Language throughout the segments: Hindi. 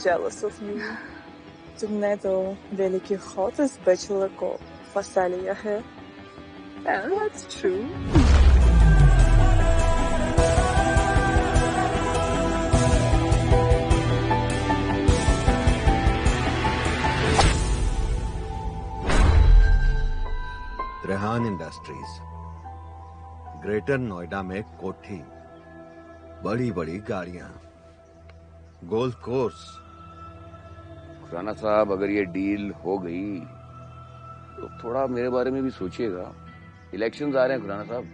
jealous of you. तुमने तो वेलिकी ход из Bachelor फंसा लिया है. And that's true. Rehan industries, greater Noida में कोठी, बड़ी बड़ी गाड़ियां, गोल्फ कोर्स। खुराना साहब, अगर ये डील हो गई तो थोड़ा मेरे बारे में भी सोचिएगा. इलेक्शंस आ रहे हैं खुराना साहब,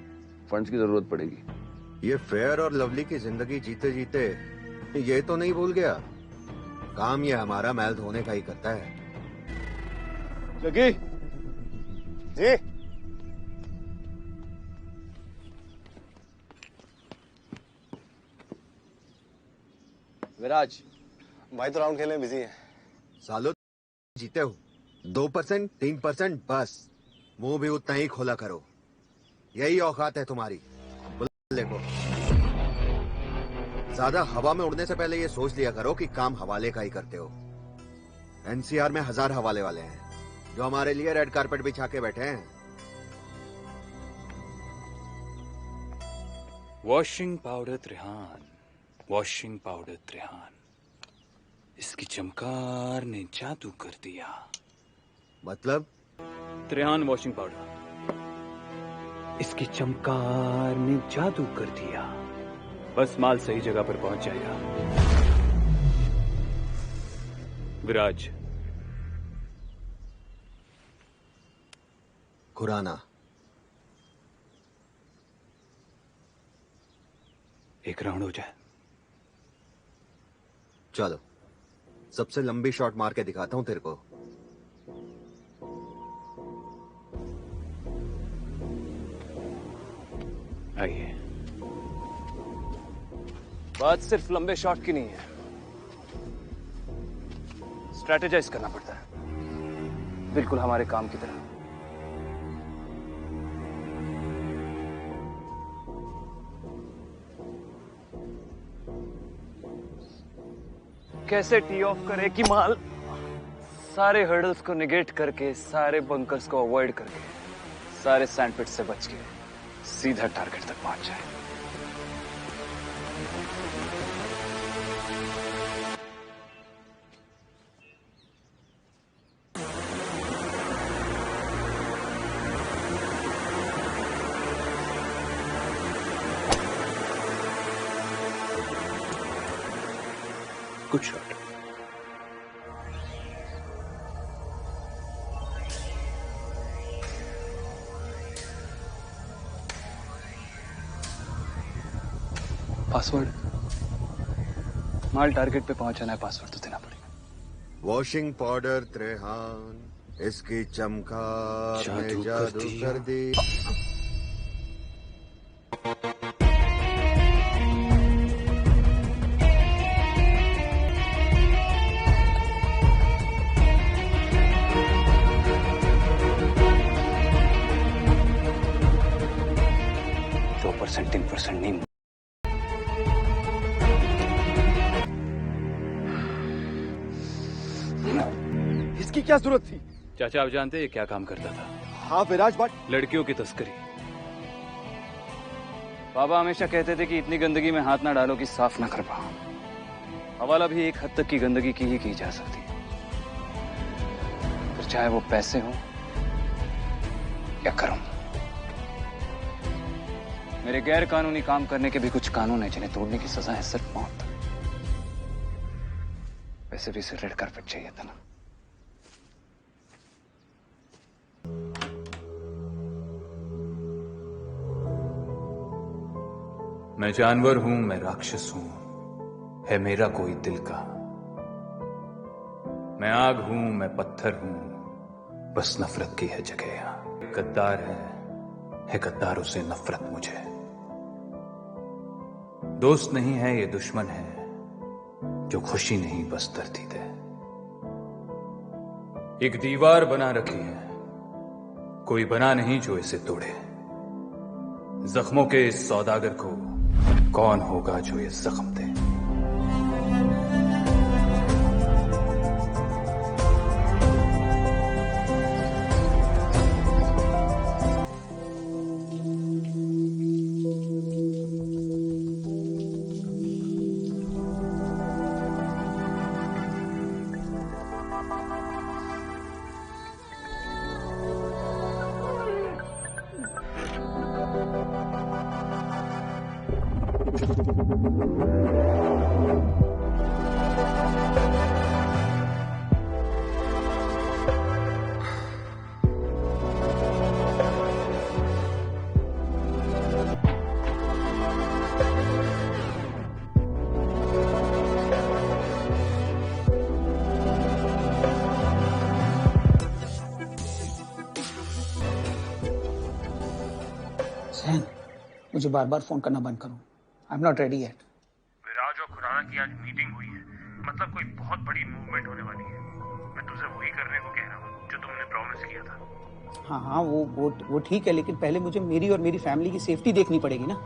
फंड्स की जरूरत पड़ेगी. ये फेयर और लवली की जिंदगी जीते जीते ये तो नहीं भूल गया, काम ये हमारा महल धोने का ही करता है. जगी जी, विराज भाई तो राउंड खेलने में बिजी है. सालों जीते हो 2% 3% बस, मुंह भी उतना ही खोला करो. यही औकात है तुम्हारी. बुल्ले को ज्यादा हवा में उड़ने से पहले ये सोच लिया करो कि काम हवाले का ही करते हो. एनसीआर में 1000 हवाले वाले हैं जो हमारे लिए रेड कारपेट बिछा के बैठे हैं. Washing powder Trihan, washing powder Trihan, इसकी चमकार ने जादू कर दिया. मतलब त्रिहान वॉशिंग पाउडर, इसकी चमकार ने जादू कर दिया. बस माल सही जगह पर पहुंच जाएगा. विराज, खुराना, एक राउंड हो जाए. चलो सबसे लंबी शॉट मार के दिखाता हूं तेरे को. आइए. बात सिर्फ लंबे शॉट की नहीं है, स्ट्रेटेजाइज करना पड़ता है, बिल्कुल हमारे काम की तरह. कैसे टी ऑफ करे कि माल सारे हर्डल्स को निगेट करके, सारे बंकर्स को अवॉइड करके, सारे सैंडपिट से बच के सीधा टारगेट तक पहुंच जाए. Good shot. पासवर्ड, माल टारगेट पे पहुंचाना है, पासवर्ड तो देना पड़ेगा. वॉशिंग पाउडर त्रिहान, इसकी चमकार ने जादू कर दी. नहीं. इसकी क्या जरूरत थी? चाचा, आप जानते हैं क्या काम करता था? हाँ विराज, बट लड़कियों की तस्करी. बाबा हमेशा कहते थे कि इतनी गंदगी में हाथ ना डालो कि साफ ना कर पाओ. हवाला भी एक हद तक की गंदगी की जा सकती है, फिर चाहे वो पैसे हो या कर्म. मेरे गैर कानूनी काम करने के भी कुछ कानून है जिन्हें तोड़ने की सजा है सिर्फ मौत. वैसे भी इसे रेड कारपेट चाहिए था ना. मैं जानवर हूं, मैं राक्षस हूं, है मेरा कोई दिल का. मैं आग हूं, मैं पत्थर हूं, बस नफरत की है जगह यहां. गद्दार है गद्दारों से नफरत मुझे. दोस्त नहीं है ये दुश्मन है, जो खुशी नहीं बस धरती दे. एक दीवार बना रखी है, कोई बना नहीं जो इसे तोड़े. जख्मों के इस सौदागर को कौन होगा जो ये जख्म दे. सहन, मुझे बार बार फोन करना बंद करो। I am not ready yet. Viraj और खुराना की आज मीटिंग हुई है, मतलब कोई बहुत बड़ी मूवमेंट होने वाली है। मैं तुझसे वही करने को कह रहा हूँ जो तुमने प्रॉमिस किया था। हाँ हाँ, वो ठीक है, लेकिन पहले मुझे मेरी और मेरी फैमिली की सेफ्टी देखनी पड़ेगी ना।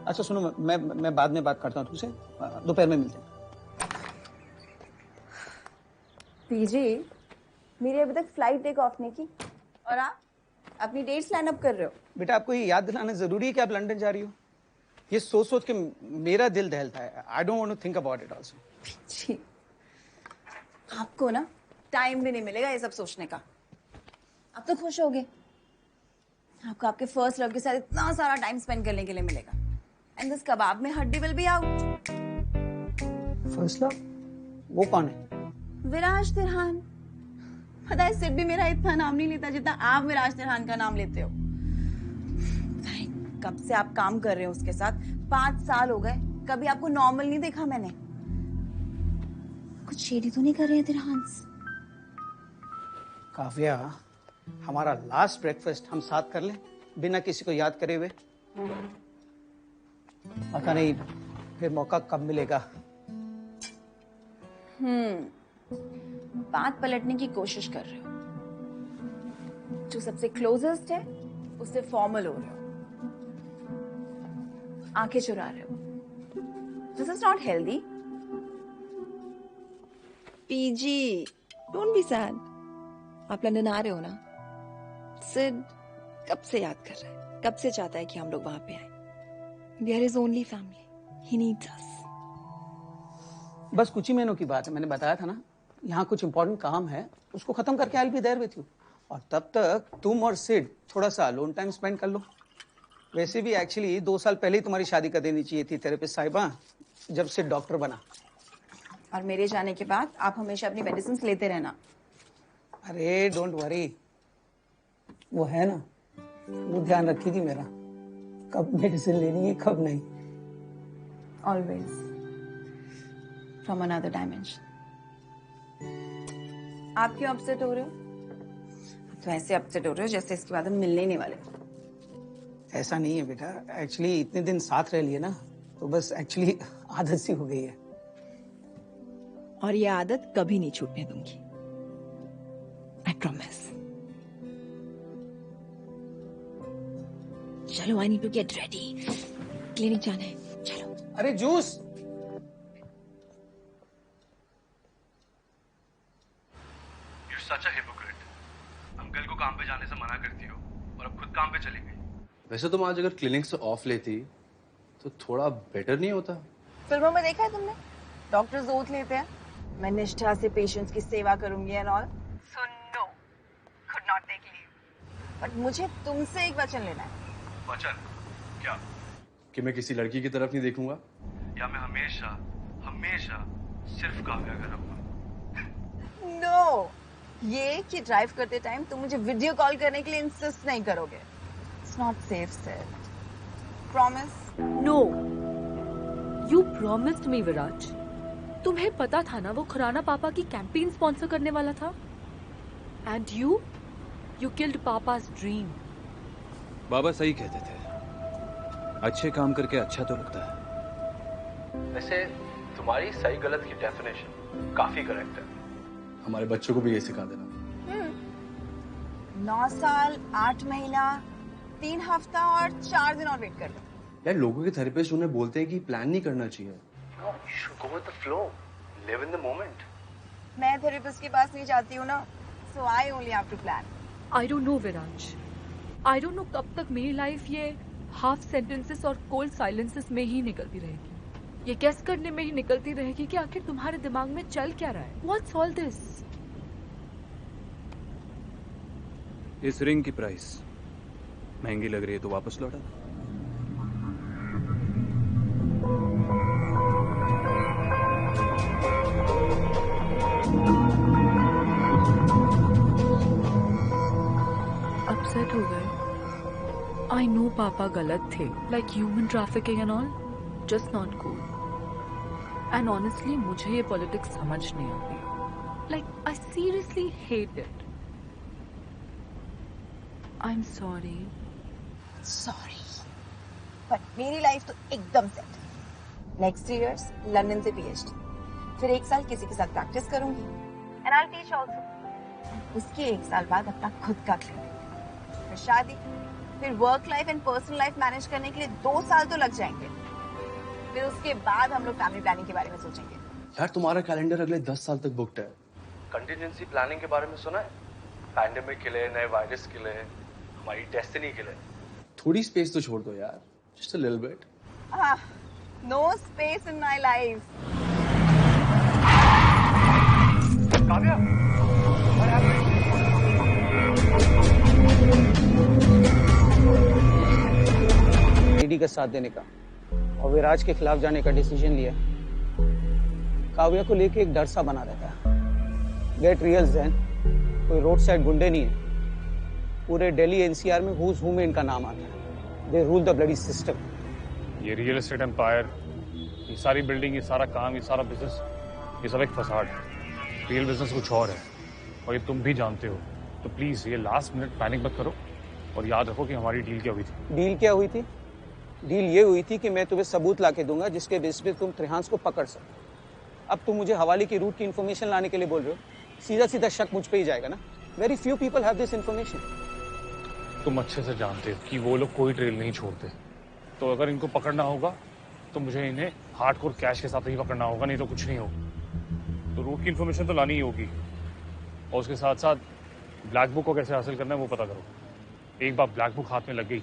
अच्छा सुनो, मैं बाद में बात करता हूँ तुझसे, दोपहर में मिलते हैं। पीजी, मेरी अभी तक फ्लाइट टेक ऑफ नहीं की और आप अपनी डेट्स लाइन अप कर रहे हो। बेटा, आपको ये याद दिलाना जरूरी है कि आप लंदन जा रही हो? ये सोच सोच के मेरा दिल दहलता है। I don't want to think about it also. जी, आपको ना टाइम भी नहीं मिलेगा ये सब सोचने का। आप तो खुश होगे, आपको आपके फर्स्ट लव के साथ इतना सारा टाइम स्पेंड करने के लिए मिलेगा। एंड दिस कबाब में हड्डी will be out. First love? वो कौन है? विराज तिरहान। पता है, सिड भी मेरा इतना नाम नहीं लेता जितना आप विराज तिरहान का नाम लेते हो। कब से आप काम कर रहे हो उसके साथ? 5 साल हो गए, कभी आपको नॉर्मल नहीं देखा मैंने। कुछ शेडी तो नहीं कर रहे हैं तिरहान? काव्या, हमारा लास्ट ब्रेकफास्ट हम साथ कर लें बिना किसी को याद करे हुए? पता नहीं फिर मौका कब मिलेगा। बात पलटने की कोशिश कर रहे हो। जो सबसे क्लोजेस्ट है उससे फॉर्मल हो रहे हो, आंखें चुरा रहे हो। This is not healthy. PG, don't be sad. आप लंदन आ रहे हो ना? सिड कब से याद कर रहा है, कब से चाहता है कि हम लोग वहां पे आए। We are his only family. He needs us. बस कुछ ही महीनों की बात है, मैंने बताया था ना। यहाँ कुछ इंपॉर्टेंट काम है, उसको खत्म करके I will be there with you. और तब तक तुम और सिड थोड़ा सा अलोन टाइम स्पेंड कर लो। वैसे भी एक्चुअली 2 साल पहले ही तुम्हारी शादी कर देनी चाहिए थी थेरेपिस्ट साहिबा, जब सिड डॉक्टर बना। और मेरे जाने के बाद आप हमेशा अपनी मेडिसिन लेते रहना। अरे डोंट वरी, वो है ना, वो ध्यान रखी थी मेरा, कब मेडिसिन लेनी है कब नहीं। Always. From another dimension. आप क्यों अपसेट हो रहे हो? तो ऐसे अपसेट हो रहे हो जैसे इसके बाद हम मिलने ही नहीं वाले। ऐसा नहीं है बेटा, एक्चुअली इतने दिन साथ रह लिए ना, तो बस एक्चुअली आदत सी हो गई है। और ये आदत कभी नहीं छूटने दूंगी। I promise. चलो, I need to get ready. Clinic जाना है, चलो। अरे juice. You're such a hypocrite. Uncle को काम पे जाने से मना करती हो और अब खुद काम पे चली गई। वैसे तुम आज अगर क्लिनिक से ऑफ लेती तो थोड़ा बेटर नहीं होता? फिल्मों में देखा है तुमने, डॉक्टर्स ओथ लेते हैं, मैं निष्ठा से पेशेंट्स की सेवा करूंगी and all. So no, could not take leave. But मुझे तुमसे एक वचन लेना है। वचन? क्या? कि मैं किसी लड़की की तरफ नहीं देखूंगा या मैं हमेशा हमेशा सिर्फ काव्या का रहूंगा? नो, ये कि ड्राइव करते टाइम तुम मुझे वीडियो कॉल करने के लिए इंसिस्ट नहीं करोगे। It's not safe said. Promise? No, you promised me Viraj. तुम्हें पता था ना वो खुराना पापा की कैंपेन स्पॉन्सर करने वाला था। And you killed papa's dream. बाबा सही कहते थे, अच्छे काम करके अच्छा तो लगता है। वैसे तुम्हारी सही गलत की डेफिनेशन काफी करेक्ट है। हमारे बच्चों को भी ये सिखा देना। 9 साल 8 महीना 3 हफ्ता और 4 दिन और वेट कर लो। यार, लोगों के थेरेपिस्ट उन्हें बोलते हैं कि प्लान नहीं करना चाहिए। No, you should go with the flow. Live in the moment. मैं थेरेपिस्ट के पास नहीं जाती हूँ ना, so I only have to plan. I don't know Viraj, I don't know कब तक मेरी लाइफ ये हाफ सेंटेंसेस और कोल्ड साइलेंसेस में ही निकलती रहेगी। ये गेस करने में ही निकलती रहेगी कि आखिर तुम्हारे दिमाग में चल क्या रहा है। What's all this? इस रिंग की प्राइस महंगी लग रही है तो वापस लौटा। अपसेट हो गए। आई नो पापा गलत थे, like human trafficking and all, just not cool. And honestly मुझे ये पॉलिटिक्स समझ नहीं आती। Like I seriously hate it. I am sorry. Sorry, but मेरी लाइफ तो एकदम सेट है। नेक्स्ट 3 years लंदन से PhD, फिर 1 साल किसी के साथ प्रैक्टिस करूंगी एंड आई टीच आल्सो। उसके 1 साल बाद अपना खुद का क्लिनिक, फिर शादी, फिर work life and personal life manage करने के लिए 2 साल तो लग जाएंगे। फिर उसके बाद हम लोग फैमिली प्लानिंग के बारे में सोचेंगे। यार तुम्हारा कैलेंडर अगले 10 साल तक बुक्ड है। कंटिजेंसी प्लानिंग के बारे में सुना है? पैंडेमिक के लिए, नए वायरस के लिए, हमारी डेस्टिनी के लिए। थोड़ी स्पेस तो छोड़ दो यार, just a little bit. No space in my life. Kavya, ED का साथ देने का और विराज के खिलाफ जाने का डिसीजन लिया। काव्या को लेके एक डर सा बना रहता है। गेट रियल ज़ैन, कोई रोड साइड गुंडे नहीं है। पूरे दिल्ली NCR में हुज हू में इनका नाम आता है। दे रूल द ब्लडी सिस्टम। ये रियल एस्टेट एम्पायर, ये सारी बिल्डिंग, ये सारा काम, ये सारा बिजनेस, ये सब एक फसाड है। रियल बिजनेस कुछ और है और ये तुम भी जानते हो। तो प्लीज ये लास्ट मिनट पैनिक मत करो और याद रखो कि हमारी डील क्या हुई थी। डील क्या हुई थी? डील ये हुई थी कि मैं तुम्हें सबूत ला के दूंगा जिसके बेस पे तुम त्रिहांस को पकड़ सको। अब तुम मुझे हवाले की रूट की इन्फॉर्मेशन लाने के लिए बोल रहे हो। सीधा सीधा शक मुझ पे ही जाएगा ना। Very few people have this information. तुम अच्छे से जानते हो कि वो लोग कोई ट्रेल नहीं छोड़ते। तो अगर इनको पकड़ना होगा तो मुझे इन्हें हार्डकोर कैश के साथ ही पकड़ना होगा, नहीं तो कुछ नहीं होगा। तो रूट की इन्फॉर्मेशन तो लानी ही होगी और उसके साथ साथ ब्लैक बुक को कैसे हासिल करना है वो पता करो। एक बार ब्लैक बुक हाथ में लग गई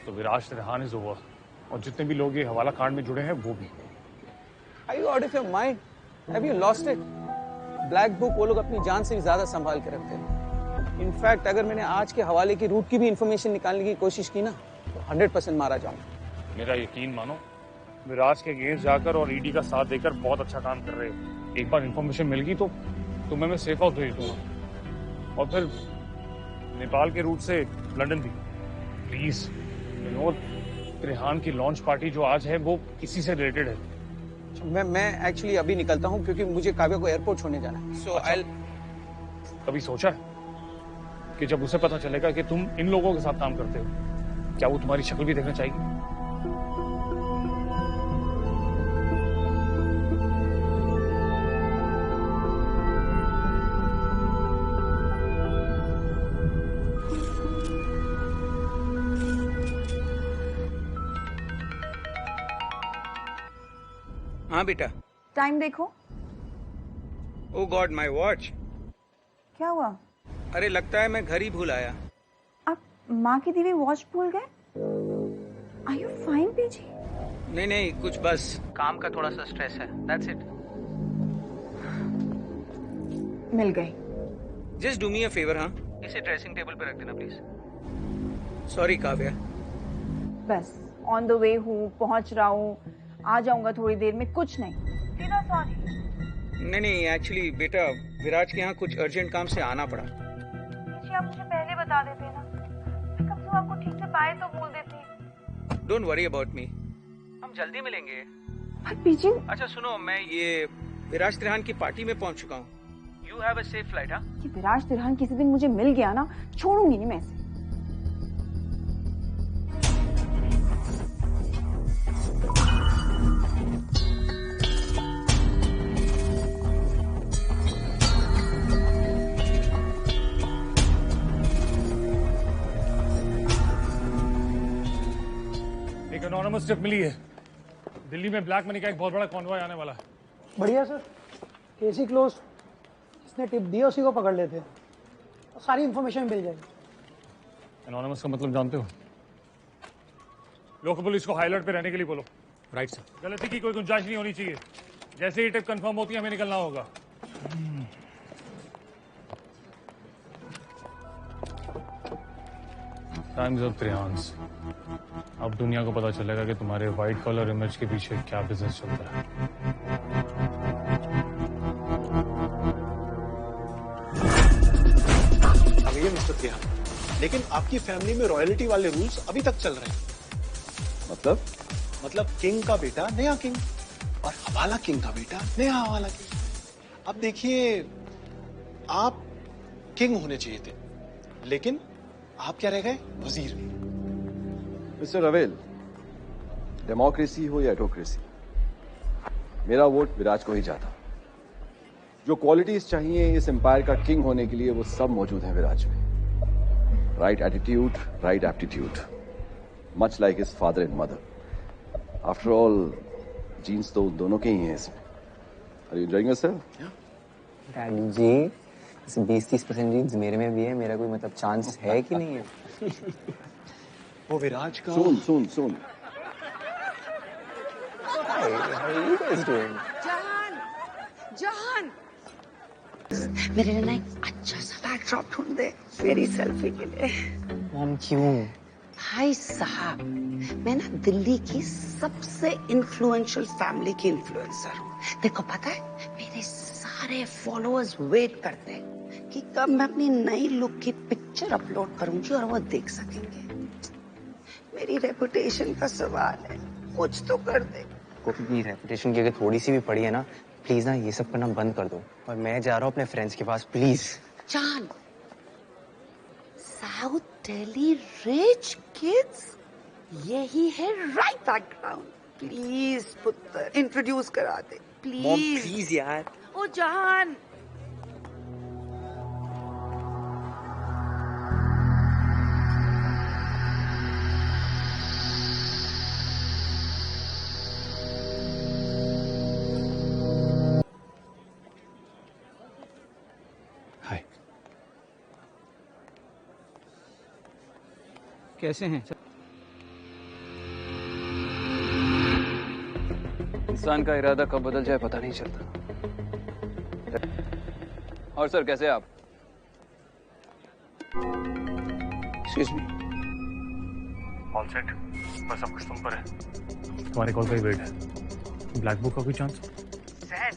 तो विराज त्रिहान इज ओवर और जितने भी लोग ये हवाला कांड में जुड़े हैं वो भी। Are you out of your mind? Have you lost it? Black book वो लोग अपनी जान से भी ज्यादा संभाल के रखते हैं। इनफैक्ट अगर मैंने आज के हवाले की रूट की भी इंफॉर्मेशन निकालने की कोशिश की ना तो 100% मारा जाऊंगा। मेरा यकीन मानो, विराज के अगेंस्ट जाकर और ईडी का साथ देकर बहुत अच्छा काम कर रहे हो। एक बार इन्फॉर्मेशन मिल गई तो तुम्हें मैं सेफ हाउस भेज दूंगा और फिर नेपाल के रूट से लंदन भी। प्लीज विनोद, त्रिहान की लॉन्च पार्टी जो आज है वो इसी से रिलेटेड है। मैं एक्चुअली अभी निकलता हूँ क्योंकि मुझे काव्या को एयरपोर्ट छोड़ने जाना है। सो आई कभी सोचा है कि जब उसे पता चलेगा कि तुम इन लोगों के साथ काम करते हो, क्या वो तुम्हारी शक्ल भी देखना चाहेगी? हाँ बेटा। टाइम देखो। ओ गॉड, माय वॉच। क्या हुआ? अरे लगता है मैं घर ही भूल आया। आप माँ की दी हुई वॉच भूल गए? Are you fine PG? नहीं नहीं, कुछ बस काम का थोड़ा सा स्ट्रेस है, दैट्स इट। मिल गई। Just do me a favour, हाँ, इसे ड्रेसिंग टेबल पे रख देना प्लीज। सॉरी काव्या। बस ऑन द वे हूँ, पहुँच रहा हूँ, आ जाऊंगा थोड़ी देर में, कुछ नहीं, सीधा सॉरी। नहीं, एक्चुअली बेटा विराज के यहाँ कुछ अर्जेंट काम से आना पड़ा। जी आप मुझे पहले बता देते ना, मैं कब से आपको ठीक से पाए तो बोल देती। डोंट वरी अबाउट मी, हम जल्दी मिलेंगे। पीछे। अच्छा सुनो, मैं ये विराज त्रिहान की पार्टी में पहुंच चुका हूँ। You have a safe flight. हाँ, कि विराज त्रिहान किसी दिन मुझे मिल गया ना, छोड़ूंगी नहीं मैं इसे। एनोनिमस टिप मिली है, दिल्ली में ब्लैक मनी का एक बहुत बड़ा कॉन्वॉय आने वाला है। बढ़िया सर, केस ही क्लोज। जिसने टिप दी उसी को पकड़ लेते हैं और सारी इन्फॉर्मेशन मिल जाएगी। एनोनिमस का मतलब जानते हो? लोकल पुलिस को हाई अलर्ट पे रहने के लिए बोलो। Right sir. गलती की कोई गुंजाइश नहीं होनी चाहिए। जैसे ही टिप कंफर्म होती है हमें निकलना होगा। Times of Triyansh. अब दुनिया को पता चलेगा कि तुम्हारे व्हाइट कॉलर इमेज के पीछे क्या बिजनेस चलता है। मिस्टर त्रियांश, लेकिन आपकी फैमिली में रॉयल्टी वाले रूल्स अभी तक चल रहे हैं। मतलब किंग का बेटा नया किंग और हवाला किंग का बेटा नया हवाला किंग। अब देखिए, आप किंग होने चाहिए थे, लेकिन आप क्या रह गए? वजीर। मिस्टर रवेल, डेमोक्रेसी हो या एटोक्रेसी, मेरा वोट विराज को ही जाता। जो क्वालिटीज चाहिए इस एम्पायर का किंग होने के लिए वो सब मौजूद हैं विराज में। Right attitude, right aptitude, much like his father and mother. After all genes तो दोनों के ही हैं इसमें। Are you enjoying yourself? Daddy ji, 20-30% genes मेरे में भी है। मेरा कोई मतलब चांस है कि नहीं है? वो विराज का सुन Hi, how are you guys doing? जहान मेरे लिए ना एक अच्छा सा बैकड्रॉप ढूंढ दे मेरी सेल्फी के लिए। मॉम क्यों? भाई साहब, मैं ना दिल्ली की सबसे इन्फ्लुएंशियल फैमिली की इन्फ्लुएंसर हूँ। देखो पता है, मेरे सारे फॉलोअर्स वेट करते हैं कि कब मैं अपनी नई लुक की पिक्चर अपलोड करूंगी और वो देख सकेंगे। मेरी रेपुटेशन का सवाल है, कुछ तो कर दे। कोई रेपुटेशन की अगर थोड़ी सी भी पड़ी है ना, प्लीज ना ये सब करना बंद कर दो। और मैं जा रहा हूँ अपने फ्रेंड्स के पास, प्लीज। जान, साउथ दिल्ली रिच किड्स, यही है राइट बैकग्राउंड। प्लीज पुत्र, इंट्रोड्यूस करा दे प्लीज। प्लीज यार। ओ जहान, कैसे हैं? इंसान का इरादा कब बदल जाए पता नहीं चलता। और सर कैसे हैं आप? Excuse me. ऑल सेट, बस सब कुछ तुम पर है। तुम्हारे कॉल का ही वेट है। ब्लैक बुक का कोई chance? Sir,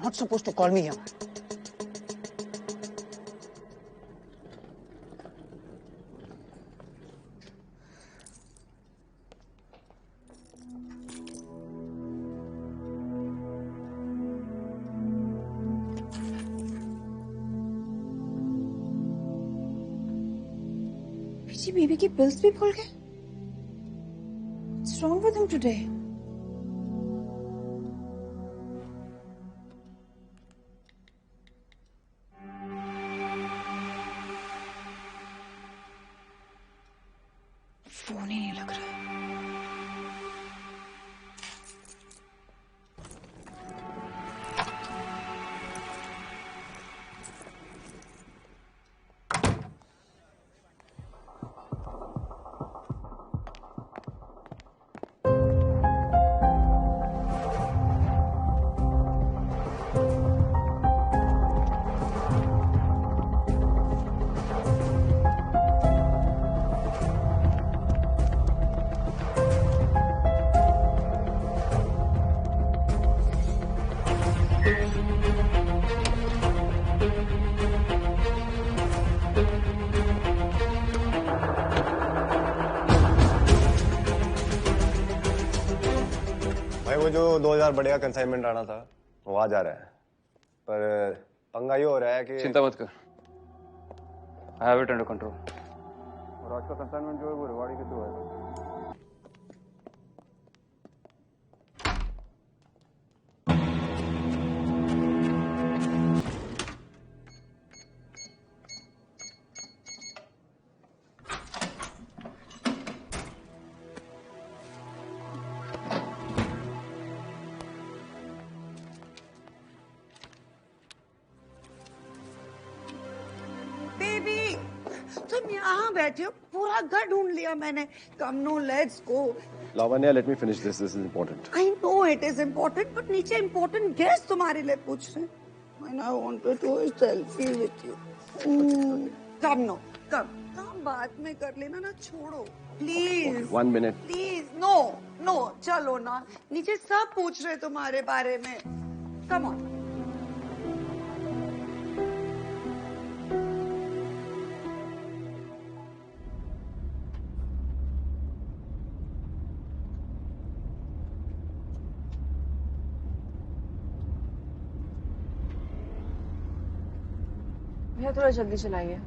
not supposed to call me here. जी बेबी की पिल्स भी भूल गए। What's wrong with him today? Phone ही नहीं लग रहा। भाई वो जो 2000 बढ़िया कंसाइनमेंट आना था वो आ जा रहा है, पर पंगा ये हो रहा है कि चिंता मत कर, I have it under control. और आज का कंसाइनमेंट जो है वो रिवाड़ी के थ्रू है। तुम यहाँ बैठे हो, पूरा घर ढूंढ लिया मैंने. Come no, let's go. Lavanya, let me finish this. This is important. I know it is important, but नीचे important guest तुम्हारे लिए पूछ रहे हैं. And I wanted to selfie with you. Come no, come. काम बाद में कर लेना ना, छोड़ो. Please. 1 minute. Please, no, no, चलो ना. नीचे सब पूछ रहे तुम्हारे बारे में. Come on. भैया थोड़ा जल्दी चलाइए.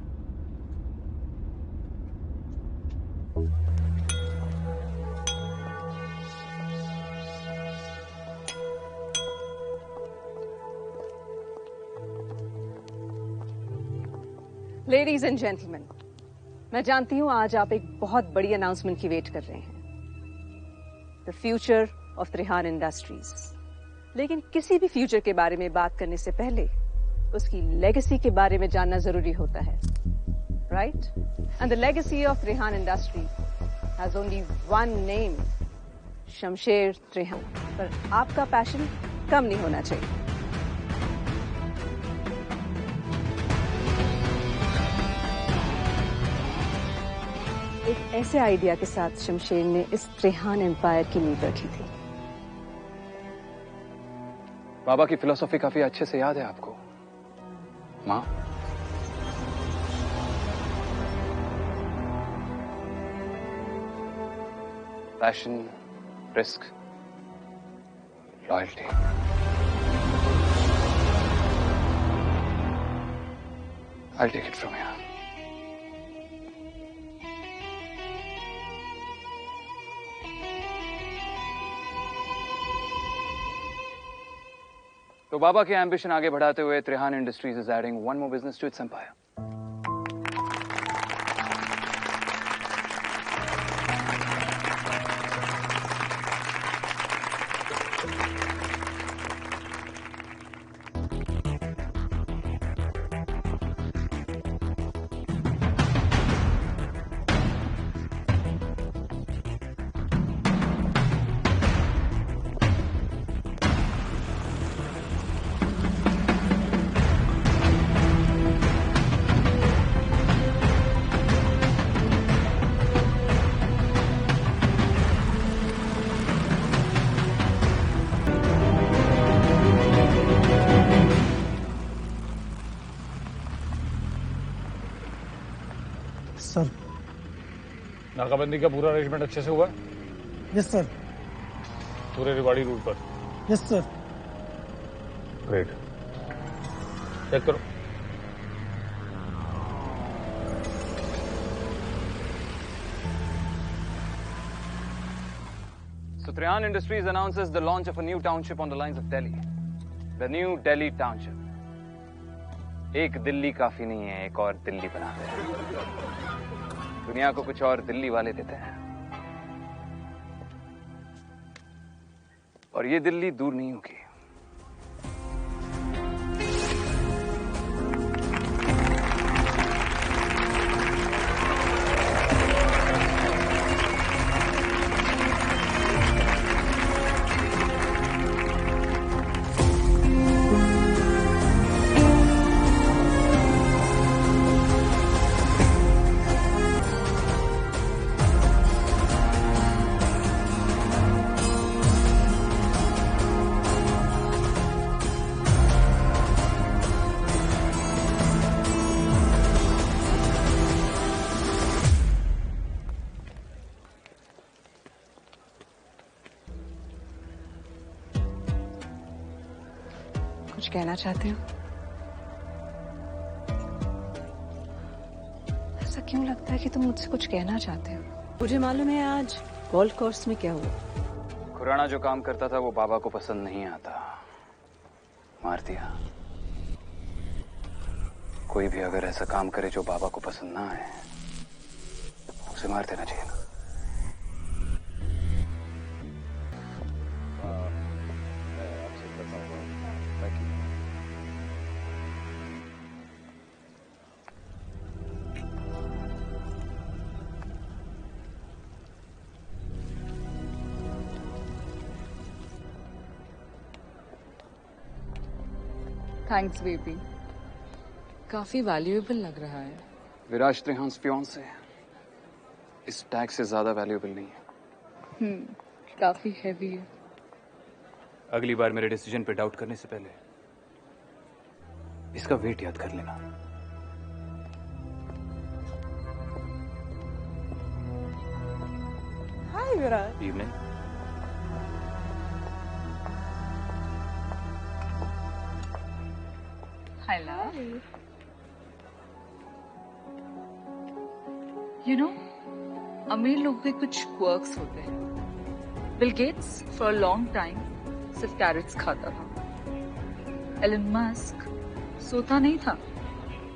लेडीज एंड जेंटलमैन, मैं जानती हूं आज आप एक बहुत बड़ी अनाउंसमेंट की वेट कर रहे हैं. The future of Trihan industries. लेकिन किसी भी फ्यूचर के बारे में बात करने से पहले उसकी लेगेसी के बारे में जानना जरूरी होता है, right? And the legacy of Trihan industry has only one name, Shamsher Trihan. पर आपका पैशन कम नहीं होना चाहिए. एक ऐसे आइडिया के साथ शमशेर ने इस त्रिहान एम्पायर की नींव रखी थी. बाबा की फिलॉसफी काफी अच्छे से याद है आपको, माँ? Passion, risk, loyalty. I'll take it from here. तो बाबा के एम्बिशन आगे बढ़ाते हुए Trihan industries is adding one more business to its empire. Sir, नाकाबंदी का पूरा अरेंजमेंट अच्छे से हुआ? Yes sir. पूरे रिवाड़ी रूट पर? Yes sir. ग्रेट. चेक करो. So Trihan Industries announces the launch of a new township on the lines of Delhi. The New Delhi Township. एक दिल्ली काफी नहीं है, एक और दिल्ली बनाते हैं. दुनिया को कुछ और दिल्ली वाले देते हैं. और ये दिल्ली दूर नहीं होगी. कुछ कहना चाहते हो? ऐसा क्यों लगता है कि तुम मुझसे कुछ कहना चाहते हो? मुझे मालूम है आज गोल्फ कोर्स में क्या हुआ. खुराना जो काम करता था वो बाबा को पसंद नहीं आता, मार दिया. कोई भी अगर ऐसा काम करे जो बाबा को पसंद ना आए, उसे मार देना चाहिए ना. थैंक्स बेबी, काफी वैल्यूएबल लग रहा है। विराज त्रिहान्स फियांसे है, इस टैग से ज्यादा वैल्यूएबल नहीं है। काफी हैवी है। अगली बार मेरे डिसीजन पे डाउट करने से पहले इसका वेट याद कर लेना। हाय विराज। इवनिंग। हेलो। यू नो, अमीर लोग में कुछ क्वर्क्स होते हैं। Bill Gates for a long time सिर्फ कैरेट्स खाता था। एलन मस्क सोता नहीं था,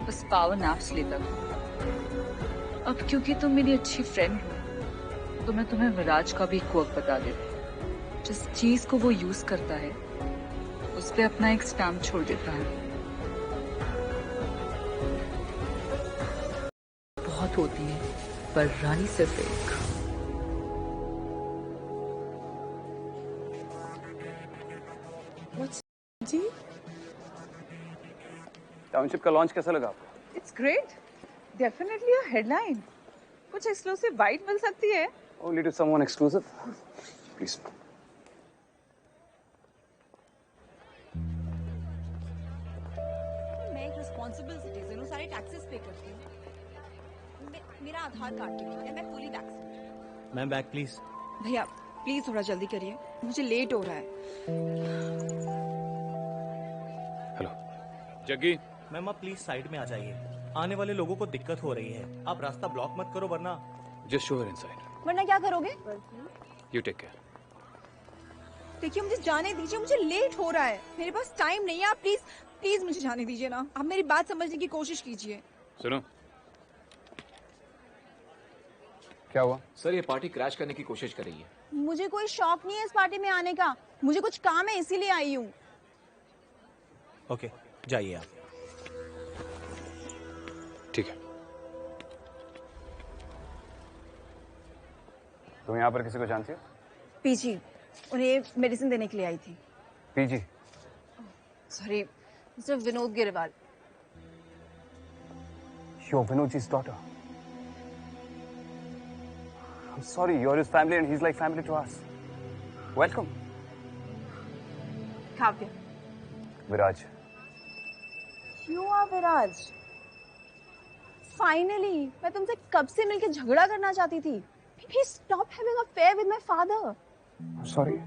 बस पावर नैप्स लेता था। अब क्योंकि तुम मेरी अच्छी फ्रेंड हो तो मैं तुम्हें विराज का भी क्वर्क बता देती। जिस चीज को वो यूज करता है उस पे अपना एक स्टैम्प छोड़ देता है। बहुत होती है पर रानी सिर्फ एक। जी टाउनशिप का लॉन्च कैसा लगा आपको? It's great, definitely a headline. कुछ एक्सक्लूसिव बाइट मिल सकती है? Only to someone exclusive. Please. मैं एक रिस्पॉन्सिबल सिटीजन हूँ, सारे टैक्सेस पे करती हूँ। मेरा आधार कार्ड है, मैं fully vaccinated. Ma'am back please. भैया प्लीज थोड़ा जल्दी करिए, मुझे लेट हो रहा है। हेलो जग्गी। मैम आप प्लीज साइड में आ जाइए, आने वाले लोगों को दिक्कत हो रही है। आप रास्ता ब्लॉक मत करो वरना। Just show her inside. वरना क्या करोगे? You take care. देखिए मुझे जाने दीजिए, मुझे लेट हो रहा है, मेरे पास टाइम नहीं है। आप प्लीज प्लीज मुझे जाने दीजिए ना। आप मेरी बात समझने की कोशिश कीजिए। सुनो। क्या हुआ? सर ये पार्टी क्रैश करने की कोशिश कर रही है। मुझे कोई शौक नहीं है इस पार्टी में आने का, मुझे कुछ काम है इसीलिए आई हूँ। ओके जाइए आप। ठीक है। तुम यहाँ पर किसी को जानती हो? पीजी, उन्हें मेडिसिन देने के लिए आई थी। PG? Sorry, mister Vinod Grewal. You're Vinodji's daughter. I'm sorry, you're his family and he's like family to us. Welcome. काव्य। विराज। You are Viraj. फाइनली, मैं तुमसे कब से मिलकर झगड़ा करना चाहती थी। Please stop having an affair with my father. I'm sorry.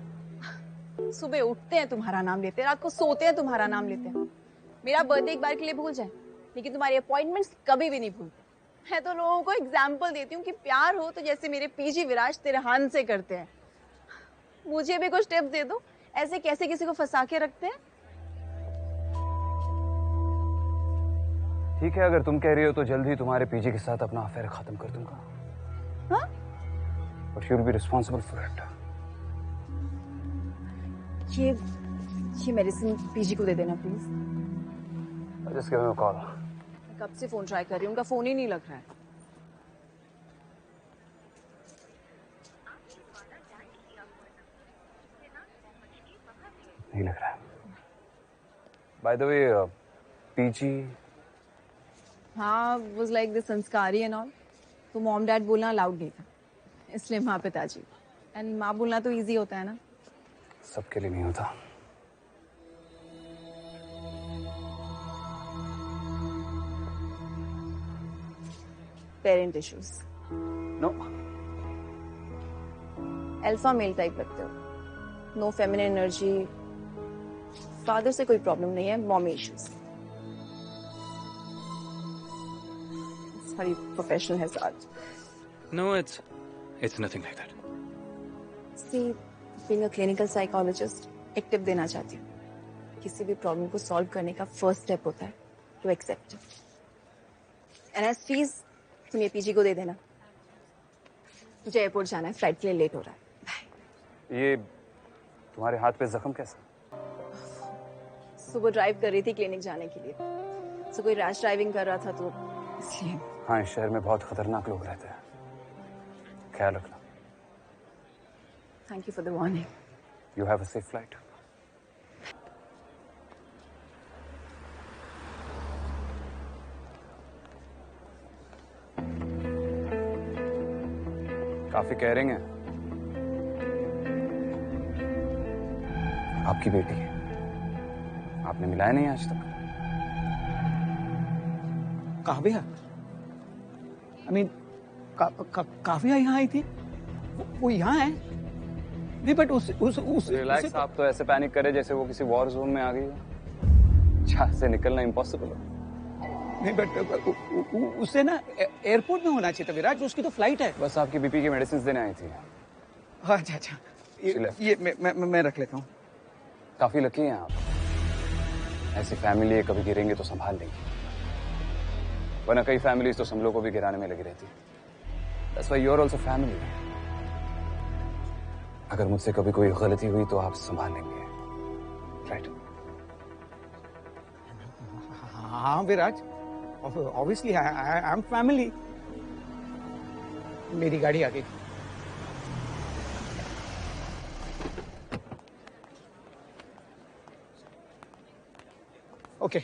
सुबह उठते हैं तुम्हारा नाम लेते हैं, रात को सोते हैं तुम्हारा नाम लेते हैं। मेरा बर्थडे एक बार के लिए भूल जाए, लेकिन तुम्हारी अपॉइंटमेंट्स कभी भी नहीं भूलते। मैं तो लोगों को एग्जाम्पल देती हूँ कि प्यार हो तो जैसे मेरे पीजी विराज तिरहान से करते हैं। मुझे भी कुछ टिप्स दे दो, ऐसे कैसे किसी को फंसा के रखते हैं। ठीक है, अगर तुम कह रही हो तो जल्द ही तुम्हारे पीजी के साथ अपना अफेयर खत्म कर दूंगा। हाँ? But you'll be responsible for it. ये मेडिसिन पीजी को दे देना please. Just give him a call. कब से फोन ट्राई कर रही हूँ, उनका फोन ही नहीं लग रहा है। नहीं लग रहा है। By the way, PG. हाँ, was like the संस्कारी and all. तो मॉम डैड बोलना अलाउड नहीं था, इसलिए माँ पिताजी। एंड माँ बोलना तो इजी होता है ना। सबके लिए नहीं होता। Parent issues. No. Alpha male type लगते हो, नो फेमिनिन एनर्जी। फादर से कोई प्रॉब्लम नहीं है, mommy issues. Sorry, professional hazard. No, it's nothing like that. See, being a clinical psychologist, एक टिप देना चाहती हूँ। किसी भी प्रॉब्लम को सॉल्व करने का फर्स्ट स्टेप होता है to accept. And as fees तुम ये पीजी को दे देना। मुझे एयरपोर्ट जाना है, फ्लाइट के लिए लेट हो रहा है। ये तुम्हारे हाथ पे जख्म कैसा? सुबह ड्राइव कर रही थी क्लिनिक जाने के लिए, तो कोई रैश ड्राइविंग कर रहा था तो इसलिए। हाँ, इस शहर में बहुत खतरनाक लोग रहते हैं, ख्याल रखना। Thank you for the warning. You have a safe flight. काफी केयरिंग है। आपकी बेटी है, आपने मिलाया नहीं आज तक। काव्या, आई मीन काव्या यहाँ आई थी? वो यहाँ है? नहीं बट उस रिलैक्स, आप तो ऐसे पैनिक करे जैसे वो किसी वॉर जोन में आ गई हो, जहाँ से निकलना इम्पॉसिबल हो। नहीं बट उससे ना एयरपोर्ट में होना चाहिए था विराट, उसकी तो फ्लाइट है। बस आपकी बीपी की मेडिसिन देने आई थी। अच्छा अच्छा, ये मैं रख लेता हूँ। काफी लकी हैं आप, ऐसी फैमिली है, कभी गिरेंगे तो संभाल लेंगे, वरना कई फैमिलीज तो संभलों को भी गिराने में लगी रहती है। That's why you're also family. अगर मुझसे कभी कोई गलती हुई तो आप संभाल लेंगे, राइट? हाँ विराज, ऑब्वियसली आई एम फैमिली। मेरी गाड़ी आ गई। ओके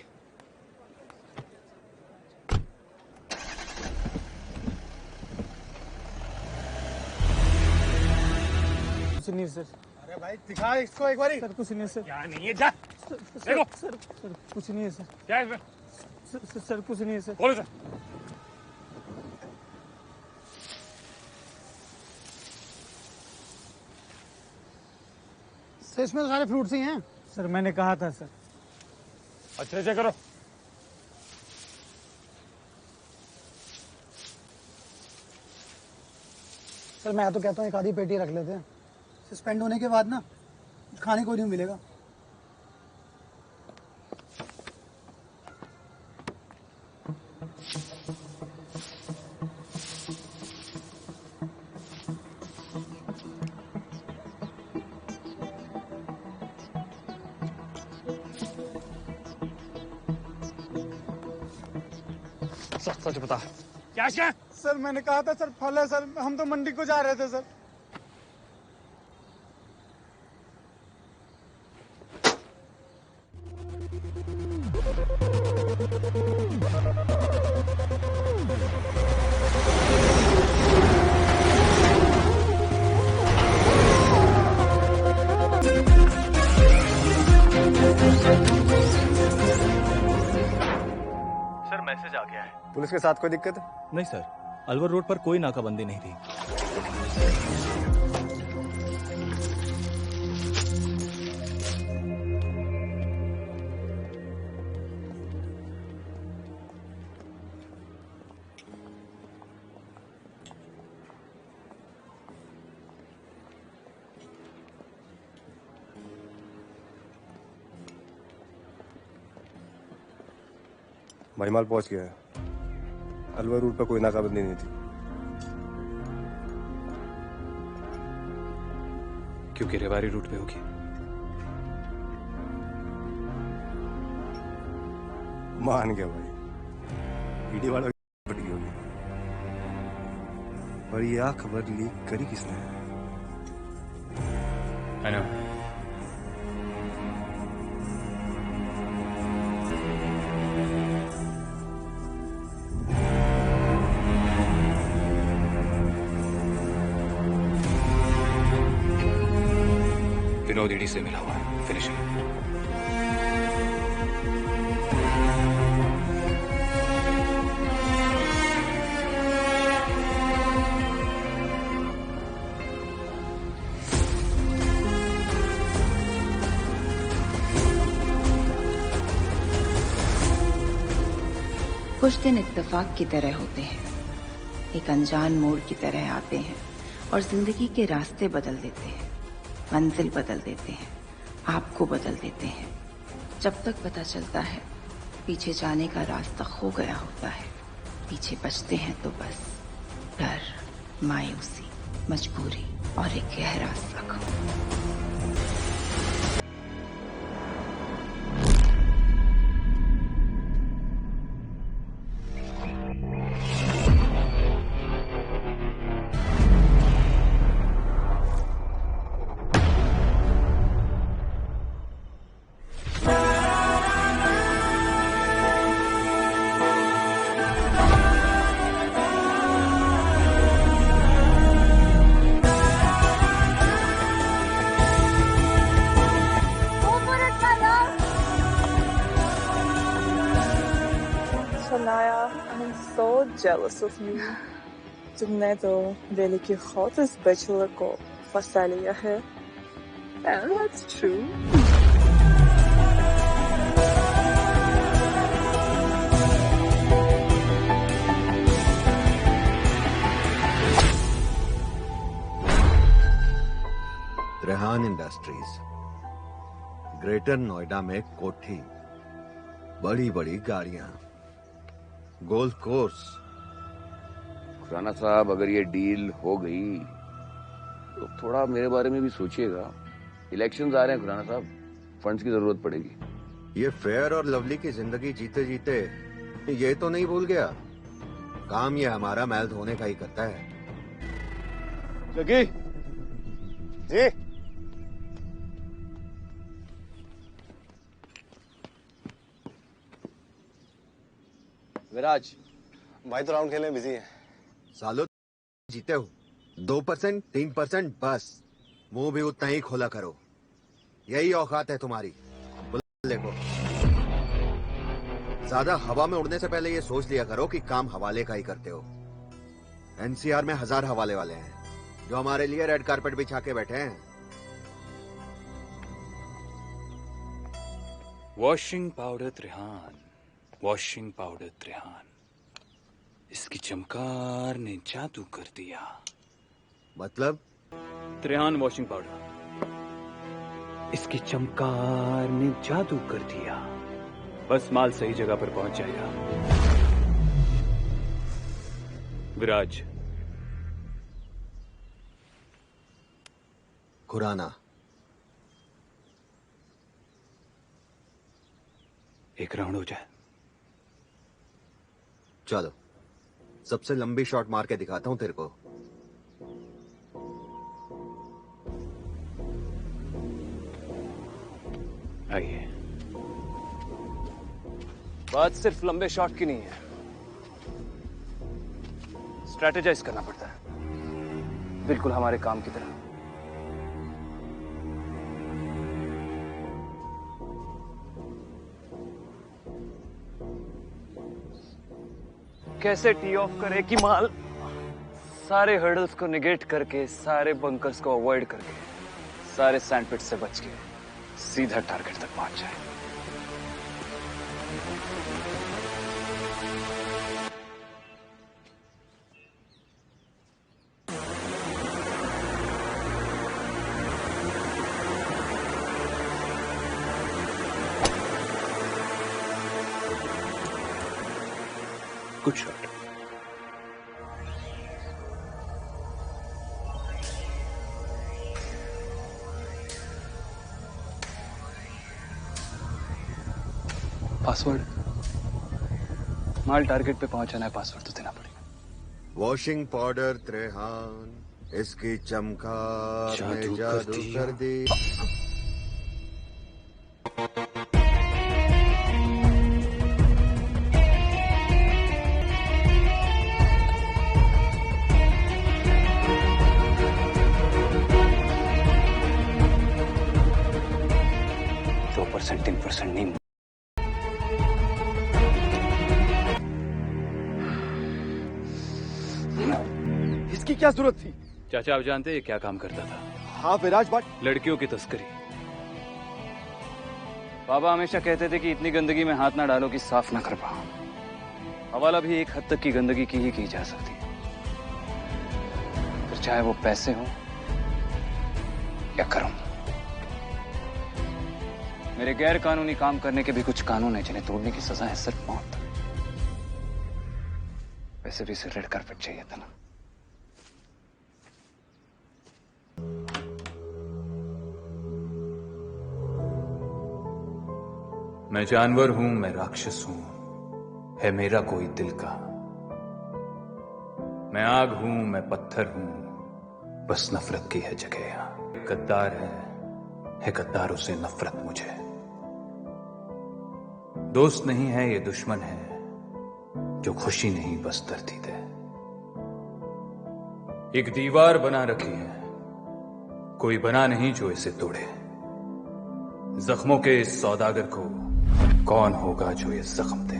कुछ नहीं सर। अरे भाई दिखा इसको एक बारी। सर कुछ नहीं सर। क्या नहीं है, जा देखो। सर कुछ नहीं है सर। क्या है इसमें? सर कुछ नहीं है सर। खोलो सर। सर इसमें तो सारे फ्रूट्स ही हैं। सर मैंने कहा था सर। अच्छे से करो। सर मैं तो कहता हूँ एक आधी पेटी रख लेते हैं, सस्पेंड होने के बाद ना खाने को नहीं मिलेगा। सच बता, क्या है? सर मैंने कहा था सर फल है सर, हम तो मंडी को जा रहे थे सर। सर मैसेज आ गया है। पुलिस के साथ कोई दिक्कत है? नहीं सर, अलवर रोड पर कोई नाकाबंदी नहीं थी। भाईमाल पहुंच गया है, अलवर रूट पर कोई नाकाबंदी नहीं थी। क्योंकि रेवाड़ी रूट पे होगी। मान गया भाई, ईडी वाला फट गई होगी। और यह खबर लीक करी किसने? I know. विनोद ईडी से मिला हुआ है, फिनिश है। कुछ दिन इत्तेफाक की तरह होते हैं, एक अनजान मोड़ की तरह आते हैं और जिंदगी के रास्ते बदल देते हैं, मंजिल बदल देते हैं, आपको बदल देते हैं। जब तक पता चलता है पीछे जाने का रास्ता खो गया होता है, पीछे बचते हैं तो बस डर, मायूसी, मजबूरी और एक गहरा जख्म। so jealous of you. तुमने तो दिल्ली की hottest bachelor को फंसा लिया है. And that's true. Rehan industries, greater Noida में कोठी, बड़ी बड़ी गाड़ियां, गोल्फ कोर्स। खुराना साहब, अगर ये डील हो गई तो थोड़ा मेरे बारे में भी सोचिएगा। इलेक्शंस आ रहे हैं खुराना साहब, फंड्स की जरूरत पड़ेगी। ये फेयर और लवली की जिंदगी जीते जीते ये तो नहीं भूल गया, काम ये हमारा महल धोने का ही करता है। जगी जी, विराज भाई तो राउंड खेलने बिजी है। सालों जीते हो, 2% 3% बस, मुंह भी उतना ही खोला करो। यही औकात है तुम्हारी। बुल्ले को ज्यादा हवा में उड़ने से पहले ये सोच लिया करो कि काम हवाले का ही करते हो। एनसीआर में 1000 हवाले वाले हैं जो हमारे लिए रेड कारपेट बिछा के बैठे हैं। Washing powder Trihan, washing powder Trihan, इसकी चमकार ने जादू कर दिया। मतलब? त्रिहान वॉशिंग पाउडर, इसकी चमकार ने जादू कर दिया। बस माल सही जगह पर पहुंच जाएगा। विराज, खुराना, एक राउंड हो जाए। चलो, सबसे लंबी शॉट मार के दिखाता हूं तेरे को। आइए। बात सिर्फ लंबे शॉट की नहीं है, स्ट्रैटेजाइज करना पड़ता है, बिल्कुल हमारे काम की तरह। कैसे टी ऑफ करे कि माल सारे हर्डल्स को निगेट करके, सारे बंकर्स को अवॉइड करके, सारे सैंडपिट से बच के सीधा टारगेट तक पहुंच जाए। Good shot. पासवर्ड? माल टारगेट पे पहुंचाना है, पासवर्ड तो देना पड़ेगा। वॉशिंग पाउडर त्रिहान, इसकी चमकार ने जादू कर दी। 3% नहीं। इसकी क्या जरूरत थी? चाचा, आप जानते हैं क्या काम करता था? हाँ विराज, बट लड़कियों की तस्करी। बाबा हमेशा कहते थे कि इतनी गंदगी में हाथ ना डालो कि साफ ना कर पाओ। हवाला भी एक हद तक की गंदगी की ही की जा सकती है, फिर चाहे वो पैसे हो या कर्म। मेरे गैर कानूनी काम करने के भी कुछ कानून है जिन्हें तोड़ने की सजा है सिर्फ मौत। वैसे भी इसे रेड कारपेट चाहिए था ना। मैं जानवर हूं, मैं राक्षस हूं, है मेरा कोई दिल का। मैं आग हूं, मैं पत्थर हूं, बस नफरत की है जगह यहां। गद्दार है गद्दारों से नफरत मुझे। दोस्त नहीं है ये दुश्मन है, जो खुशी नहीं बस दर्दी दे। एक दीवार बना रखी है, कोई बना नहीं जो इसे तोड़े। जख्मों के इस सौदागर को कौन होगा जो ये जख्म दे।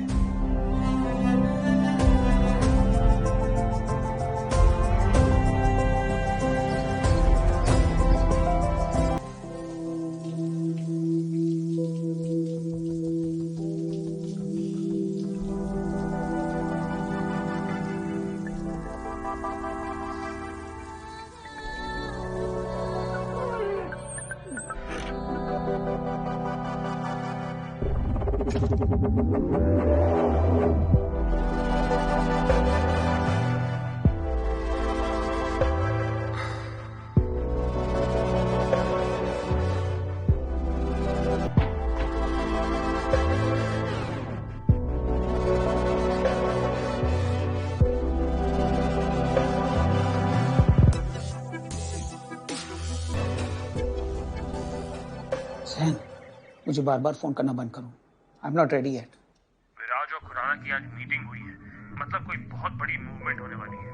मुझे बार बार फोन करना बंद करो। I am not ready yet. Viraj और खुराना की आज मीटिंग हुई है, मतलब कोई बहुत बड़ी मूवमेंट होने वाली है।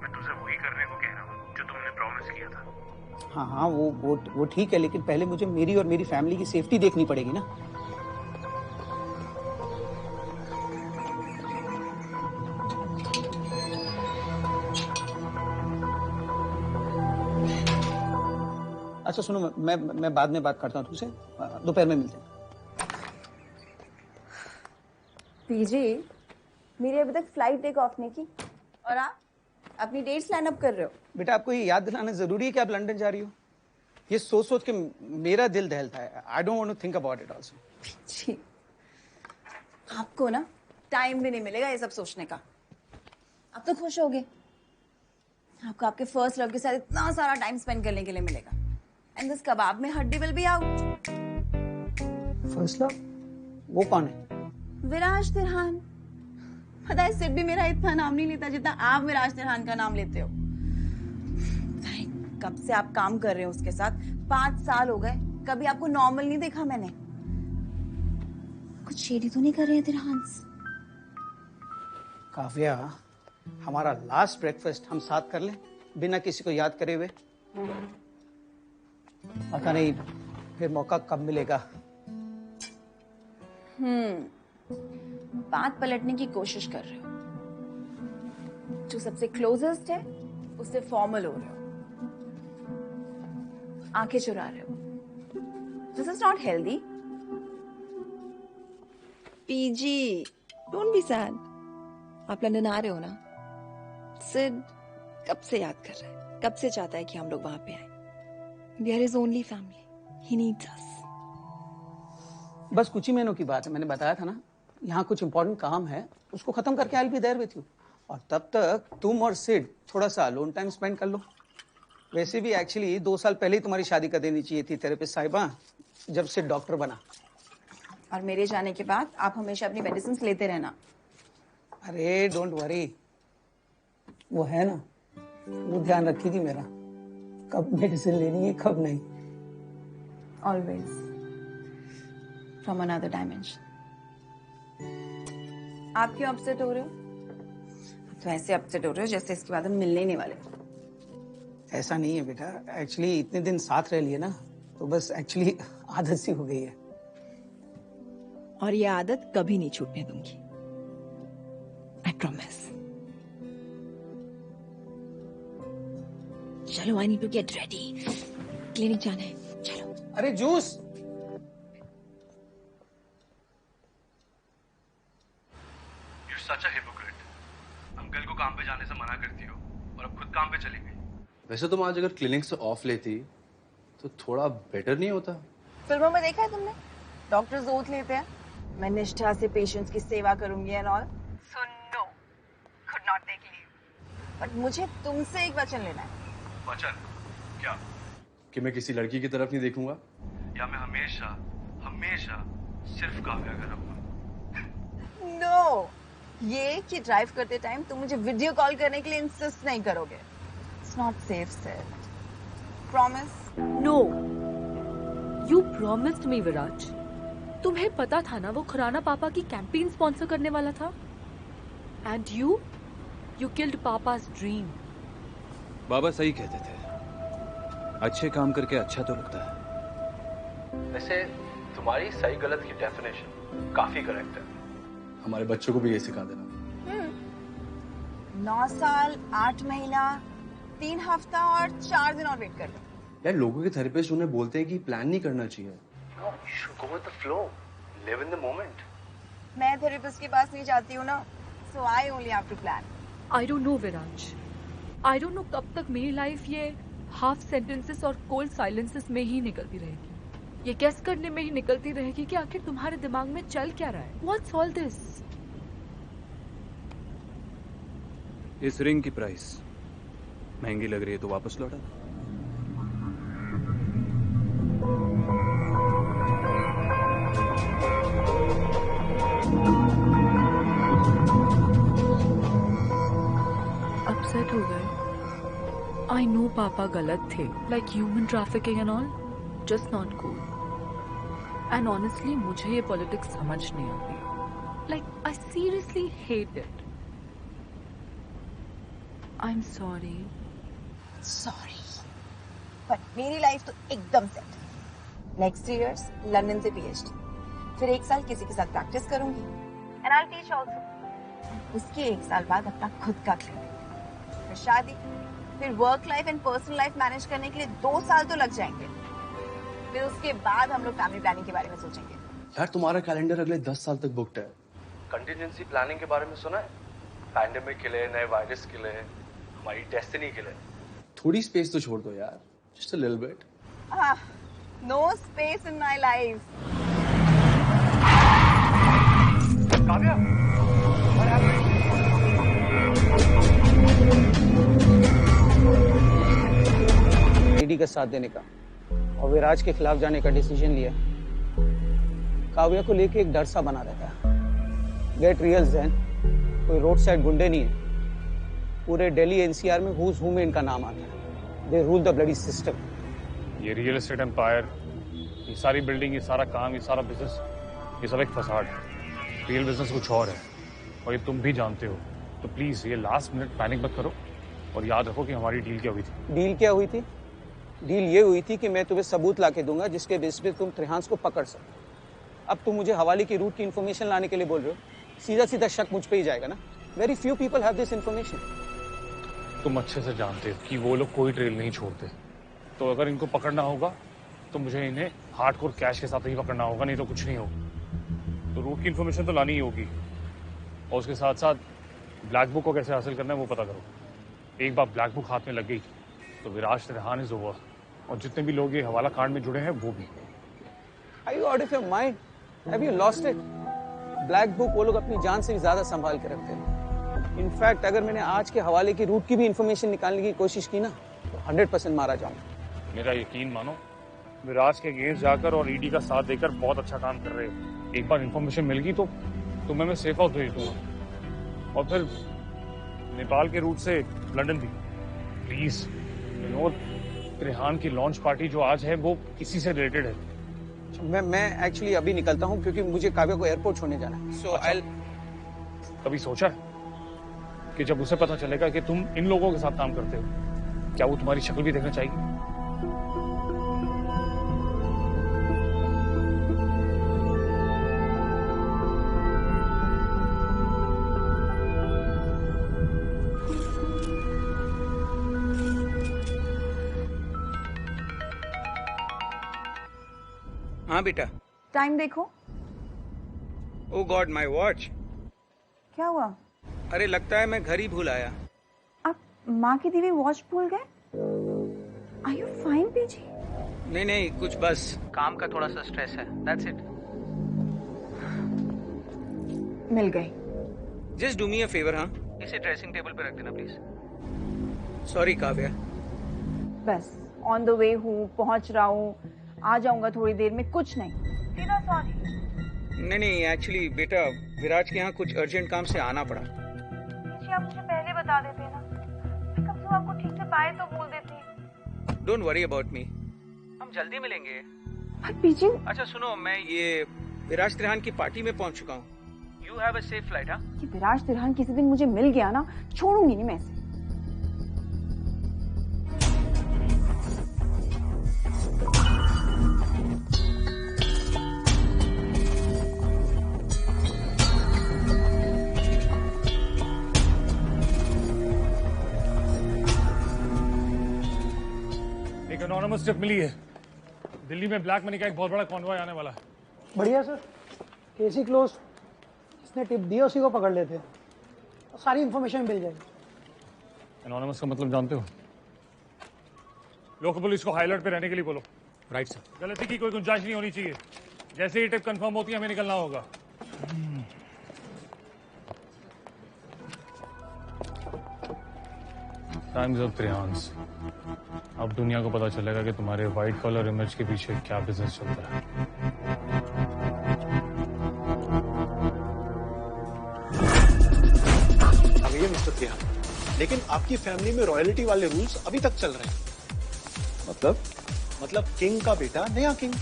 मैं तुझसे वही करने को कह रहा हूँ जो तुमने प्रॉमिस किया था। हाँ हाँ, वो ठीक है, लेकिन पहले मुझे मेरी और मेरी फैमिली की सेफ्टी देखनी पड़ेगी ना। अच्छा सुनो, मैं बाद में बात करता हूँ तुमसे, दोपहर में मिलते हैं। पीजी, मेरी अभी तक फ्लाइट टेक ऑफ नहीं की और आप अपनी डेट्स लाइन अप कर रहे हो। बेटा, आपको ये याद दिलाना जरूरी है कि आप लंदन जा रही हो? ये सोच सोच के मेरा दिल दहलता है। I don't want to think about it also. जी, आपको ना टाइम भी नहीं मिलेगा ये सब सोचने का। आप तो खुश होगे, आपको आपके फर्स्ट लव के साथ इतना सारा टाइम स्पेंड करने के लिए मिलेगा। एंड दिस कबाब में हड्डी will be out. First love? वो कौन है? विराज तिरहान। पता है, सिड भी मेरा इतना नाम नहीं लेता जितना आप विराज तिरहान का नाम लेते हो। कब से आप काम कर रहे हो उसके साथ? 5 साल हो गए, कभी आपको नॉर्मल नहीं देखा मैंने। कुछ शेडी तो नहीं कर रहे हैं तिरहान? काव्या, हमारा लास्ट ब्रेकफास्ट हम साथ कर लें बिना किसी को याद करे हुए? पता नहीं फिर मौका कब मिलेगा। बात पलटने की कोशिश कर रहे हो। जो सबसे क्लोजेस्ट है उससे फॉर्मल हो रहे हो, आंखें चुरा रहे हो। This is not healthy. PG, don't be sad. आप लंदन आ रहे हो ना? सिड कब से याद कर रहा है, कब से चाहता है कि हम लोग वहां पे आए। We are his only family. He needs us. बस कुछ ही महीनों की बात है, मैंने बताया था ना। यहाँ कुछ इंपॉर्टेंट काम है, उसको खत्म करके I'll be there with you. और तब तक तुम और सिड थोड़ा सा अलोन टाइम स्पेंड कर लो। वैसे भी एक्चुअली 2 साल पहले ही तुम्हारी शादी कर देनी चाहिए थी थेरेपिस्ट साहिबा, जब सिड डॉक्टर बना। और मेरे जाने के बाद आप हमेशा अपनी मेडिसिन लेते रहना। अरे डोंट वरी, वो है ना, वो ध्यान रखेगी मेरा, कब मेडिसिन लेनी है कब नहीं। Always. From another dimension. आप क्यों अपसेट हो रहे हो? तो ऐसे अपसेट हो रहे हो जैसे इसके बाद हम मिलने ही नहीं वाले। ऐसा नहीं है बेटा, एक्चुअली इतने दिन साथ रह लिए ना, तो बस एक्चुअली आदत सी हो गई है। और ये आदत कभी नहीं छूटने दूंगी। I promise. चलो, I need to get ready. Clinic जाना है, चलो। अरे juice. You're such a hypocrite. Uncle को काम पे जाने से मना करती हो और अब खुद काम पे चली गई। वैसे तुम आज अगर क्लिनिक से ऑफ लेती तो थोड़ा बेटर नहीं होता? फिल्मों में देखा है तुमने, डॉक्टर्स ओथ लेते हैं, मैं निष्ठा से पेशेंट्स की सेवा करूंगी and all. So no, could not take leave. But मुझे तुमसे एक वचन लेना है। वचन? क्या? कि मैं किसी लड़की की तरफ नहीं देखूंगा, या मैं हमेशा हमेशा सिर्फ काव्या का रहूंगा? नो, ये कि ड्राइव करते टाइम तुम मुझे वीडियो कॉल करने के लिए इंसिस्ट नहीं करोगे। It's not safe said. Promise? No, you promised me Viraj. तुम्हें पता था ना वो खुराना पापा की कैंपेन स्पॉन्सर करने वाला था, and you killed papa's dream. बाबा सही कहते थे, अच्छे काम करके अच्छा तो लगता है। वैसे तुम्हारी सही गलत की डेफिनेशन काफी करेक्ट है। हमारे बच्चों को भी ये सिखा देना। 9 साल 8 महीना 3 हफ्ता और 4 दिन और वेट कर लो। यार, लोगों के थेरेपिस्ट उन्हें बोलते हैं कि प्लान नहीं करना चाहिए। No, you should go with the flow. Live in the moment. मैं थेरेपिस्ट के पास नहीं जाती हूँ ना, so I only have to plan. I don't know Viraj, I don't know कब तक मेरी लाइफ ये हाफ सेंटेंसेस और कोल्ड साइलेंसेस में ही निकलती रहेगी। ये गेस करने में ही निकलती रहेगी कि आखिर तुम्हारे दिमाग में चल क्या रहा है। What's all this? इस रिंग की प्राइस महंगी लग रही है तो वापस लौटा दो। अपसेट हो गए। आई नो पापा गलत थे, like human trafficking and all, just not cool. And honestly मुझे ये पॉलिटिक्स समझ नहीं आती। Like I seriously hate it. I am sorry. Sorry, but मेरी लाइफ तो एकदम सेट। नेक्स्ट 3 years लंदन से PhD, फिर 1 साल किसी के साथ प्रैक्टिस करूंगी एंड आई टीच आल्सो। उसके 1 साल बाद अपना खुद का क्लिनिक, फिर शादी, फिर work life and personal life manage करने के लिए 2 साल तो लग जाएंगे। फिर उसके बाद हम लोग फैमिली प्लानिंग के बारे में सोचेंगे। यार तुम्हारा कैलेंडर अगले 10 साल तक बुक्ड है। कंटिजेंसी प्लानिंग के बारे में सुना है? पैंडेमिक के लिए, नए वायरस के लिए, हमारी डेस्टिनी के लिए। थोड़ी स्पेस तो छोड़ दो यार, just a little bit. No space in my life. Kavya, ED का साथ देने का और विराज के खिलाफ जाने का डिसीजन लिया। काव्या को लेके एक डर सा बना रहता है। गेट रियल ज़ैन, कोई रोड साइड गुंडे नहीं है। पूरे दिल्ली NCR में हुज हू में इनका नाम आता है। दे रूल द ब्लडी सिस्टम। ये रियल एस्टेट एम्पायर, ये सारी बिल्डिंग, ये सारा काम, ये सारा बिजनेस, ये सब एक फसाड है। रियल बिजनेस कुछ और है और ये तुम भी जानते हो। तो प्लीज ये लास्ट मिनट पैनिक मत करो और याद रखो कि हमारी डील क्या हुई थी। डील क्या हुई थी? डील ये हुई थी कि मैं तुम्हें सबूत ला के दूंगा जिसके बेस पे तुम त्रिहांस को पकड़ सको। अब तुम मुझे हवाले की रूट की इन्फॉर्मेशन लाने के लिए बोल रहे हो। सीधा सीधा शक मुझ पे ही जाएगा ना। Very few people have this information. तुम अच्छे से जानते हो कि वो लोग कोई ट्रेल नहीं छोड़ते। तो अगर इनको पकड़ना होगा तो मुझे इन्हें हार्डकोर कैश के साथ ही पकड़ना होगा, नहीं तो कुछ नहीं होगा। तो रूट की इन्फॉर्मेशन तो लानी ही होगी और उसके साथ साथ ब्लैक बुक को कैसे हासिल करना है वो पता करो। एक बार ब्लैक बुक हाथ में लग गई तो विराज त्रिहान इज ओवर और जितने भी लोग ये हवाला कांड में जुड़े हैं वो भी। Are you out of your mind? Have you lost it? Black book वो लोग अपनी जान से भी ज्यादा संभाल के रखते हैं। इनफैक्ट अगर मैंने आज के हवाले की रूट की भी इंफॉर्मेशन निकालने की कोशिश की ना तो 100% मारा जाऊंगा। मेरा यकीन मानो, विराज के अगेंस्ट जाकर और ईडी का साथ देकर बहुत अच्छा काम कर रहे हो। एक बार इन्फॉर्मेशन मिल गई तो तुम्हें मैं सेफ हाउस भेज दूंगा और फिर नेपाल के रूट से लंदन भी। प्लीज विनोद, त्रिहान की लॉन्च पार्टी जो आज है वो इसी से रिलेटेड है। मैं एक्चुअली अभी निकलता हूँ क्योंकि मुझे काव्या को एयरपोर्ट छोड़ने जाना है। सो आई कभी सोचा है कि जब उसे पता चलेगा कि तुम इन लोगों के साथ काम करते हो, क्या वो तुम्हारी शक्ल भी देखना चाहेगी? हाँ बेटा। टाइम देखो। ओ गॉड, माय वॉच। क्या हुआ? अरे लगता है मैं घर ही भूल आया। आप माँ की दी हुई वॉच भूल गए? Are you fine, PG? नहीं नहीं, कुछ बस काम का थोड़ा सा स्ट्रेस है, दैट्स इट। मिल गई। Just do me a favour, हाँ, इसे ड्रेसिंग टेबल पे रख देना प्लीज। सॉरी काव्या। बस ऑन द वे हूँ, पहुँच रहा हूँ, आ जाऊंगा थोड़ी देर में, कुछ नहीं, सीधा सॉरी। नहीं एक्चुअली बेटा विराज के यहाँ कुछ अर्जेंट काम से आना पड़ा। जी आप मुझे पहले बता देते ना, मैं कब से आपको ठीक से पाए तो बोल देती। डोंट वरी अबाउट मी, हम जल्दी मिलेंगे। पीजी। अच्छा सुनो, मैं ये विराज त्रिहान की पार्टी में पहुंच चुका हूँ। You have a safe flight. हाँ, ये विराज त्रिहान किसी दिन मुझे मिल गया ना, छोड़ूंगी नहीं मैं इसे। एनोनिमस टिप मिली है, दिल्ली में ब्लैक मनी का एक बहुत बड़ा कॉन्वॉय आने वाला है। बढ़िया सर, केस ही क्लोज। इसने टिप दी उसी को पकड़ लेते, सारी इंफॉर्मेशन मिल जाएगी। एनोनिमस का मतलब जानते हो? लोकल पुलिस को हाई अलर्ट पे रहने के लिए बोलो। Right sir. गलती की कोई गुंजाइश नहीं होनी चाहिए। जैसे ही टिप कंफर्म होती है हमें निकलना होगा। Times of Trihans. अब दुनिया को पता चलेगा कि तुम्हारे व्हाइट कॉलर इमेज के पीछे क्या बिजनेस चलता है। आ गई है मिस्टर त्रिहान, लेकिन आपकी फैमिली में रॉयल्टी वाले रूल्स अभी तक चल रहे हैं। मतलब किंग का बेटा नया किंग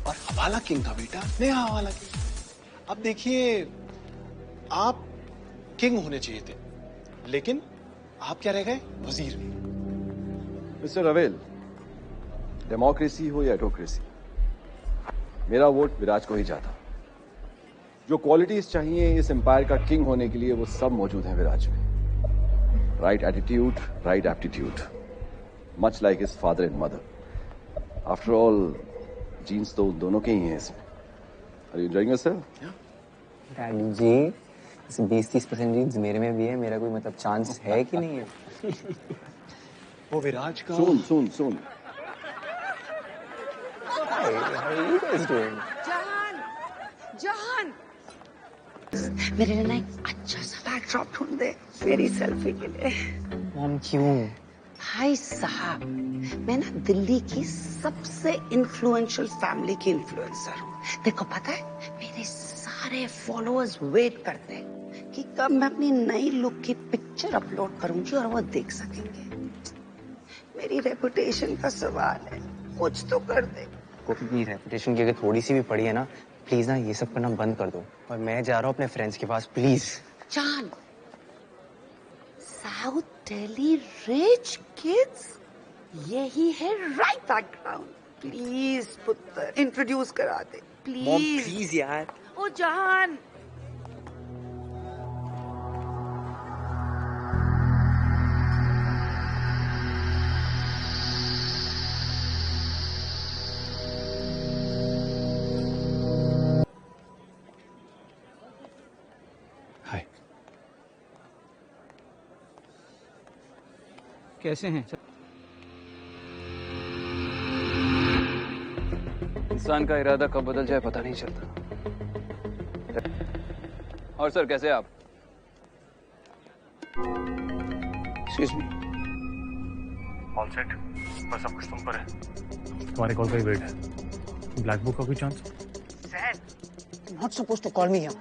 और हवाला किंग का बेटा नया हवाला किंग। अब देखिए, आप किंग होने चाहिए थे, लेकिन आप क्या रह गए? वजीर। मिस्टर रवेल, डेमोक्रेसी हो या एटोक्रेसी, मेरा वोट विराज को ही जाता। जो क्वालिटीज चाहिए इस एम्पायर का किंग होने के लिए वो सब मौजूद हैं विराज में। Right attitude, right aptitude, much like his father and mother. After all genes तो दोनों के ही हैं इसमें। Are you enjoying yourself? Daddy ji, 20-30% genes मेरे में भी है, मेरा कोई मतलब चांस है कि नहीं है? वो विराज का सुन जहान मेरे लिए ना एक अच्छा सा बैकड्रॉप ढूंढ दे मेरी सेल्फी के लिए। मॉम क्यों? भाई साहब, मैं ना दिल्ली की सबसे इन्फ्लुएंशियल फैमिली की इन्फ्लुएंसर हूँ। देखो पता है, मेरे सारे फॉलोअर्स वेट करते हैं कि कब मैं अपनी नई लुक की पिक्चर अपलोड करूंगी और वो देख सकेंगे। मेरी रेपुटेशन का सवाल है, कुछ तो कर दे। कोई रेपुटेशन की अगर थोड़ी सी भी पड़ी है ना, प्लीज ना ये सब करना बंद कर दो। और मैं जा रहा हूँ अपने फ्रेंड्स के पास, प्लीज। जान, साउथ दिल्ली रिच किड्स, यही है राइट बैकग्राउंड। प्लीज पुत्र, इंट्रोड्यूस करा दे प्लीज। मॉम प्लीज यार। ओ जान, कैसे हैं? इंसान का इरादा कब बदल जाए पता नहीं चलता। और सर कैसे आप? Excuse me. ऑल सेट, बस सब कुछ तुम पर है। तुम्हारे कॉल का ही वेट है। ब्लैक बुक का कोई chance? Sir, not supposed to call me here.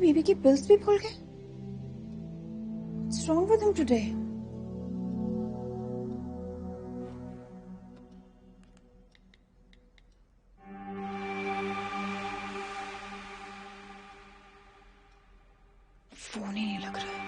बीबी की बिल्स भी भूल गए। What's wrong with him today? Phone ही नहीं लग रहा है।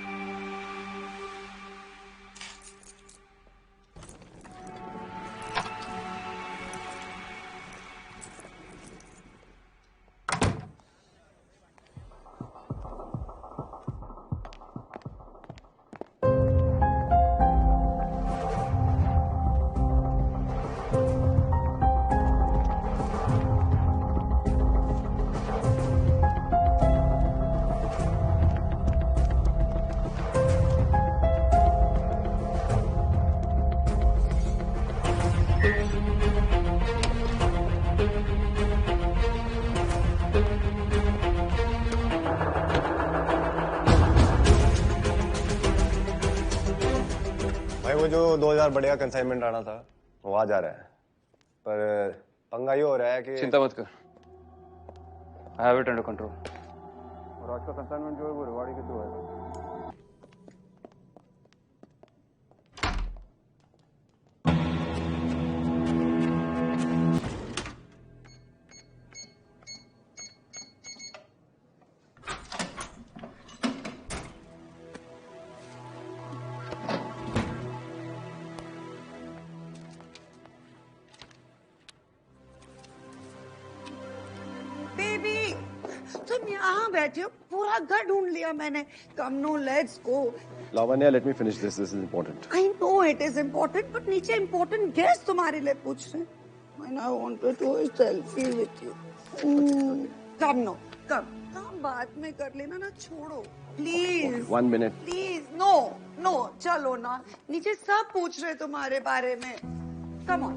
भाई वो जो 2000 बड़े का कंसाइनमेंट आना था वो आ जा रहा है, पर पंगा ये हो रहा है कि चिंता मत कर, I have it under control. और आज का कंसाइनमेंट जो है वो रिवाड़ी के थ्रू है। तुम यहाँ बैठे हो, पूरा घर ढूंढ लिया मैंने। Come no, let's go. Lavanya, let me finish this is important. I know it is important, but नीचे important guest तुम्हारे लिए पूछ रहे हैं। And I wanted to selfie with you. Come no, come बाद में कर लेना ना, छोड़ो प्लीज। 1 minute। प्लीज नो चलो ना, नीचे सब पूछ रहे तुम्हारे बारे में। Come on।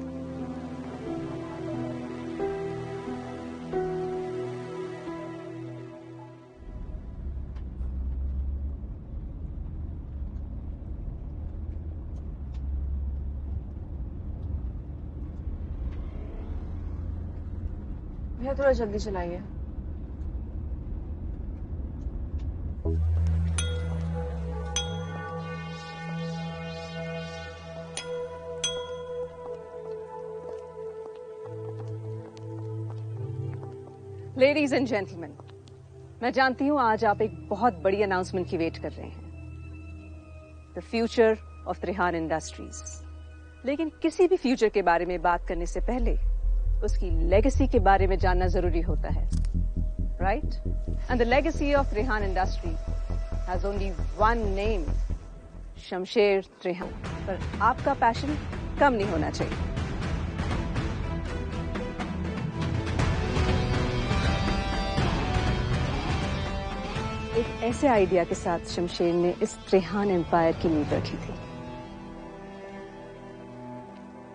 भैया थोड़ा जल्दी चलाइए। लेडीज एंड जेंटलमैन, मैं जानती हूं आज आप एक बहुत बड़ी अनाउंसमेंट की वेट कर रहे हैं, the future of Trihan industries. लेकिन किसी भी फ्यूचर के बारे में बात करने से पहले उसकी लेगेसी के बारे में जानना जरूरी होता है, right? And the legacy of Trihan industry has only one name, Shamsher Trihan. पर आपका पैशन कम नहीं होना चाहिए। एक ऐसे आइडिया के साथ शमशेर ने इस त्रिहान एम्पायर की नींव रखी थी।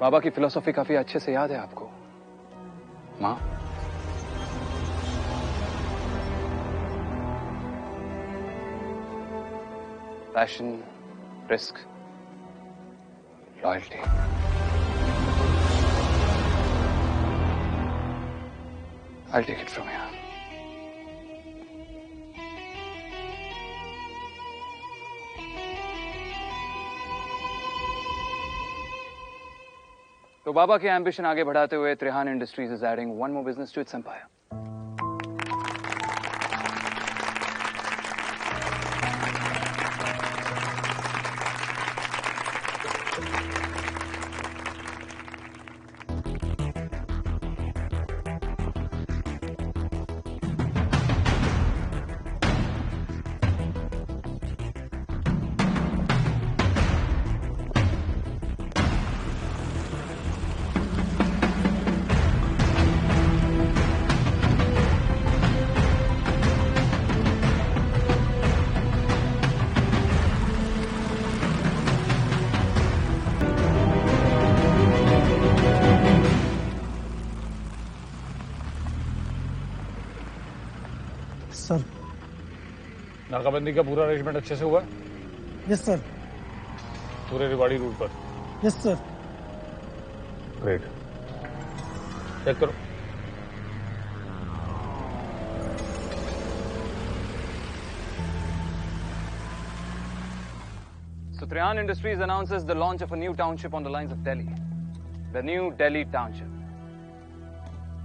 बाबा की फिलॉसफी काफी अच्छे से याद है आपको, माँ? Passion, risk, loyalty. I'll take it from here. तो बाबा के एम्बिशन आगे बढ़ाते हुए Trihan industries is adding one more business to its empire. Sir, नाकाबंदी का पूरा अरेंजमेंट अच्छे से हुआ? Yes sir. पूरे रिवाड़ी रूट पर? Yes sir. ग्रेट, चेक करो। So Trihan Industries announces the launch of a new township on the lines of Delhi. The new Delhi Township.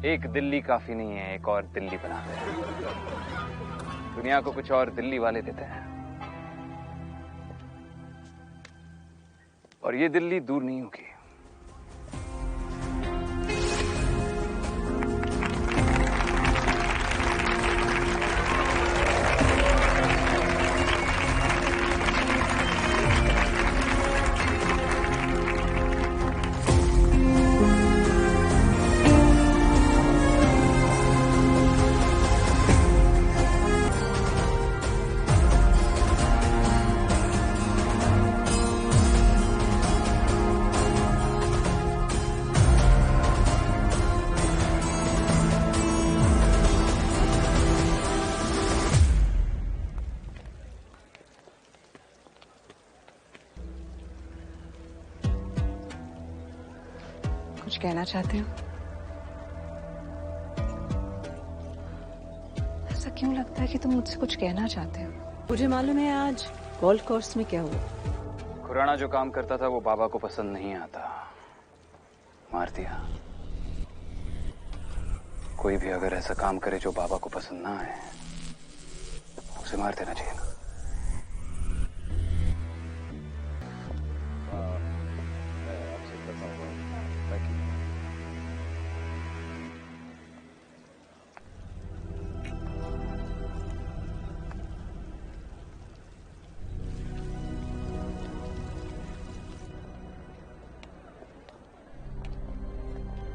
एक दिल्ली काफी नहीं है, एक और दिल्ली बना दे। दुनिया को कुछ और दिल्ली वाले देते हैं, और ये दिल्ली दूर नहीं होगी। कुछ कहना चाहते हो? ऐसा क्यों लगता है कि तुम मुझसे कुछ कहना चाहते हो? मुझे मालूम है आज गोल्फ कोर्स में क्या हुआ। खुराना जो काम करता था वो बाबा को पसंद नहीं आता, मार दिया। कोई भी अगर ऐसा काम करे जो बाबा को पसंद ना आए, उसे मार देना चाहिए ना।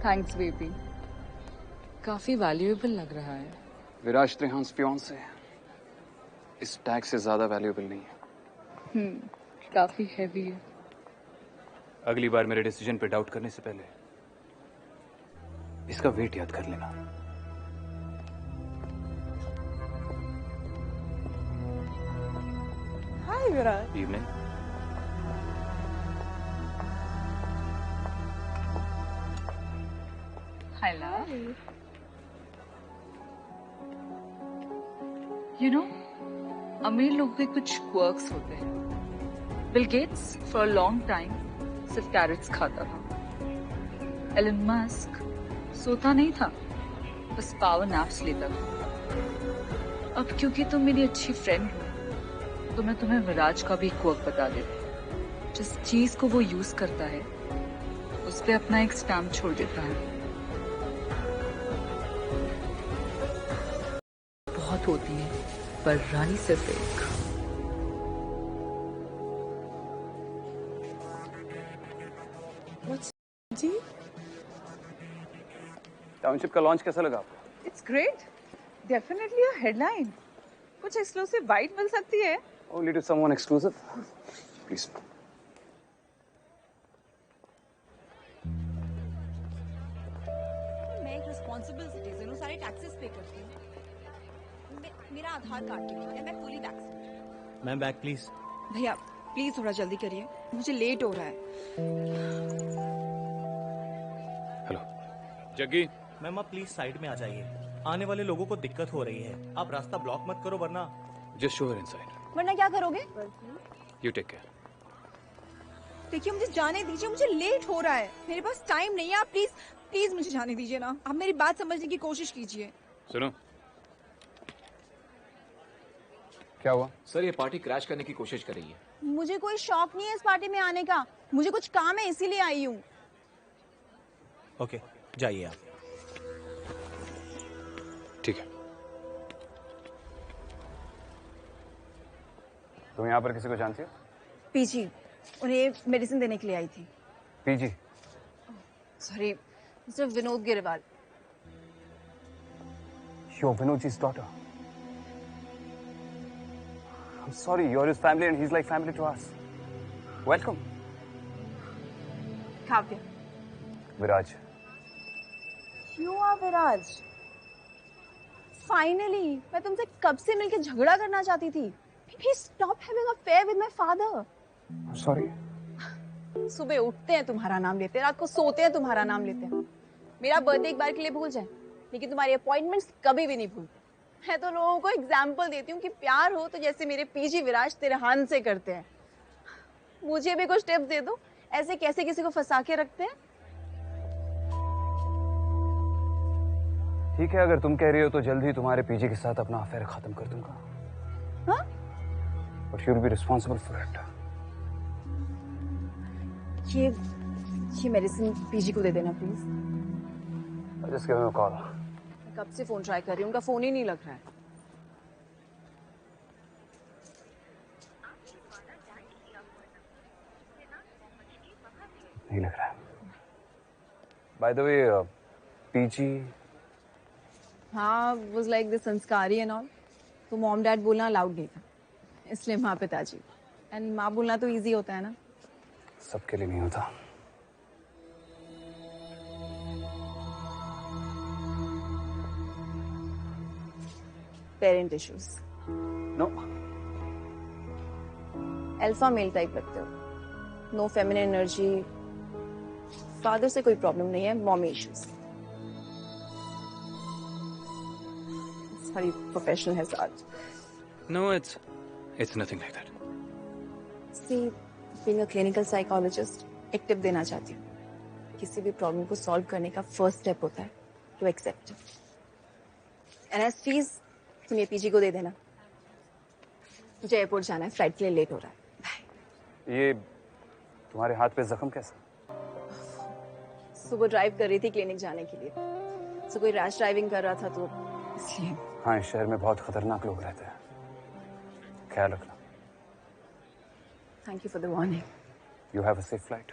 थैंक्स बेबी, काफी वैल्यूएबल लग रहा है। विराज त्रिहान फियांसे है, इस टैग से ज्यादा वैल्यूएबल नहीं है। काफी हैवी है। अगली बार मेरे डिसीजन पे डाउट करने से पहले इसका वेट याद कर लेना। हाय विराज। Evening. Hi, love. You know, अमीर लोग के कुछ क्वर्क्स होते हैं। Bill Gates for a long time सिर्फ कैरेट्स खाता था। एलन मस्क सोता नहीं था, बस पावर नैप्स लेता था। अब क्योंकि तुम मेरी अच्छी फ्रेंड हो, तो मैं तुम्हें विराज का भी क्वर्क बता देती। जिस चीज को वो यूज करता है, उस पे अपना एक स्टैम्प छोड़ देता है। बहुत होती है, पर रानी सिर्फ एक। जी टाउनशिप का लॉन्च कैसा लगा आपको? It's great, definitely a headline. कुछ एक्सक्लूसिव बाइट मिल सकती है। Only to someone exclusive, please. मैं एक रिस्पॉन्सिबल सिटीजन हूँ, सारे टैक्सेस पे करती हूँ। मेरा आधार कार्ड के बाद है, मैं fully tax. Ma'am back please. भैया प्लीज थोड़ा जल्दी करिए, मुझे लेट हो रहा है। हेलो जग्गी। मैम आप प्लीज साइड में आ जाइए, आने वाले लोगों को दिक्कत हो रही है। आप रास्ता ब्लॉक मत करो वरना। Just show her inside. वरना क्या करोगे? You take care. देखिए मुझे जाने दीजिए, मुझे लेट हो रहा है, मेरे पास टाइम नहीं है। आप प्लीज प्लीज मुझे जाने दीजिए ना। आप मेरी बात समझने की कोशिश कीजिए। सुनो। क्या हुआ? सर ये पार्टी क्रैश करने की कोशिश कर रही है। मुझे कोई शौक नहीं है इस पार्टी में आने का, मुझे कुछ काम है इसीलिए आई हूँ। ओके जाइए आप। ठीक है। तुम यहाँ पर किसी को जानती हो? पीजी, उन्हें मेडिसिन देने के लिए आई थी। PG? Sorry, mister Vinod Grewal. You're Vinodji's daughter. I'm sorry, you're his family and he's like family to us. Welcome. Kavya. Viraj. You are Viraj. Finally, मैं तुमसे कब से मिलके झगड़ा करना चाहती थी। Please stop having an affair with my father. I'm sorry. सुबह उठते हैं तुम्हारा नाम लेते हैं, रात को सोते हैं तुम्हारा नाम लेते हैं। मेरा बर्थडे एक बार के लिए भूल जाए, लेकिन तुम्हारी अपॉइंटमेंट्स कभी भी नहीं भूलते। मैं तो लोगों को एग्जाम्पल देती हूँ कि प्यार हो तो जैसे मेरे पीजी विराज तिरहान से करते हैं। मुझे भी कुछ टिप्स दे दो, ऐसे कैसे किसी को फंसा के रखते हैं। ठीक है, अगर तुम कह रही हो तो जल्द ही तुम्हारे पीजी के साथ अपना अफेयर खत्म कर दूंगा। हाँ? But you'll be responsible for it. ये मेडिसिन पीजी को दे देना please. Just give him a call. मैं कब से फोन ट्राई कर रही हूँ, उनका फोन ही नहीं लग रहा है। नहीं लग रहा है। By the way, PG? हाँ, was like this संस्कारी and all, तो मॉम डैड बोलना अलाउड नहीं था, इसलिए माँ पिताजी। एंड माँ बोलना तो इजी होता है ना। सबके लिए नहीं होता। Parent issues. No. Alpha male type लगते हो, नो फेमिनिन एनर्जी। फादर से कोई प्रॉब्लम नहीं है, mommy issues. Sorry, professional hazard. No, it's nothing like that. See, being a clinical psychologist, एक टिप देना चाहती हूँ। किसी भी प्रॉब्लम को सॉल्व करने का फर्स्ट स्टेप होता है to accept it. And as fees तुम ये पीजी को दे देना। मुझे एयरपोर्ट जाना है, फ्लाइट के लिए लेट हो रहा है। ये तुम्हारे हाथ पे जख्म कैसा? सुबह ड्राइव कर रही थी क्लिनिक जाने के लिए, तो कोई रैश ड्राइविंग कर रहा था तो इसलिए। हाँ, इस शहर में बहुत खतरनाक लोग रहते हैं, ख्याल रखना। Thank you for the warning. You have a safe flight.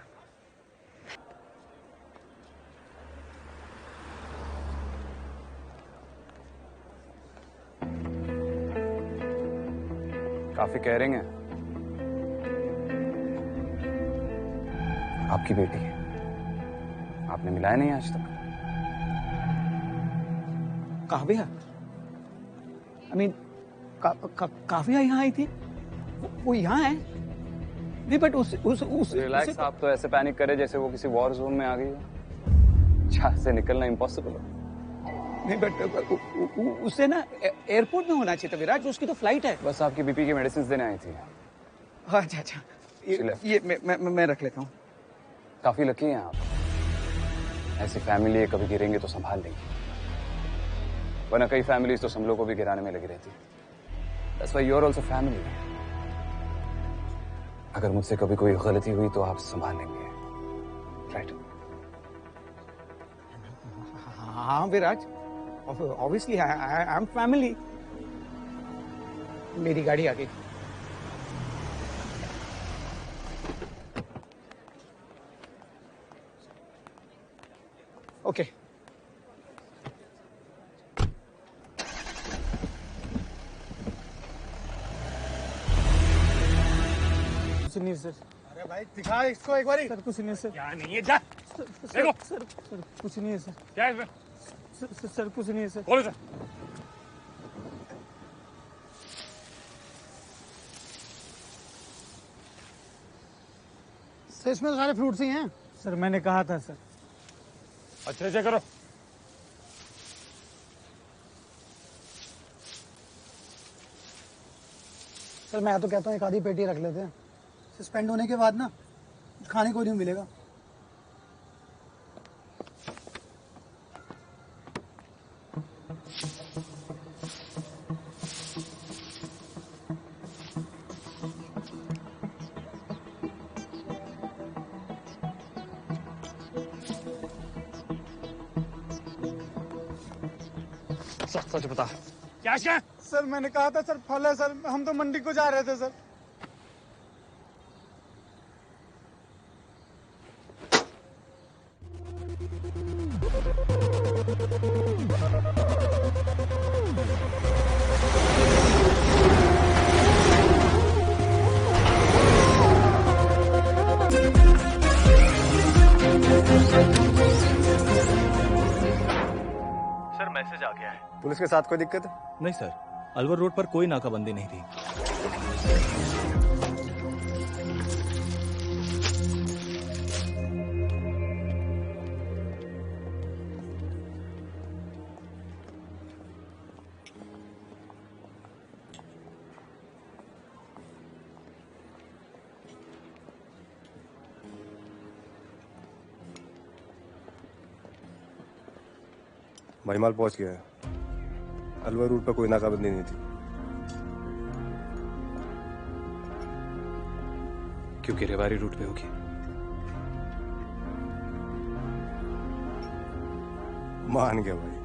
काफी केयरिंग है। आपकी बेटी है, आपने मिलाया नहीं आज तक। काव्या, आई मीन काव्या यहाँ आई थी? वो यहाँ है? नहीं बट उस रिलैक्स, आप तो ऐसे पैनिक करे जैसे वो किसी वॉर जोन में आ गई हो, जहाँ से निकलना इम्पॉसिबल हो। नहीं बट उससे ना एयरपोर्ट में होना चाहिए था विराज, उसकी तो फ्लाइट है। बस आपकी बीपी की मेडिसिन देने आई थी। अच्छा, ये मैं रख लेता हूँ। काफी लकी हैं आप, ऐसी फैमिली है, कभी गिरेंगे तो संभाल लेंगे, वरना कई फैमिलीज तो समलों को भी गिराने में लगी रहती है। That's why you're also family. अगर मुझसे कभी कोई गलती हुई तो आप संभाल लेंगे, राइट? हाँ विराज, ऑब्वियसली आई एम फैमिली। मेरी गाड़ी आ गई। ओके कुछ नहीं सर। अरे भाई दिखा इसको एक बारी। सर कुछ नहीं सर। क्या नहीं है, जा देखो। सर कुछ नहीं है सर। क्या है इसमें? सर कुछ नहीं है सर। बोलो सर। सर इसमें तो सारे फ्रूट्स ही हैं। सर मैंने कहा था सर। अच्छे से करो। सर मैं तो कहता हूँ एक आधी पेटी रख लेते हैं, सस्पेंड होने के बाद ना खाने को नहीं मिलेगा। सच बता, क्या है? सर मैंने कहा था सर फल है सर, हम तो मंडी को जा रहे थे सर। सर मैसेज आ गया है। पुलिस के साथ कोई दिक्कत है? नहीं सर, अलवर रोड पर कोई नाकाबंदी नहीं थी। महिमाल पहुंच गया है। अलवर रूट पर कोई नाकाबंदी नहीं थी। क्योंकि रेवाड़ी रूट पे होगी। मान गया भाई,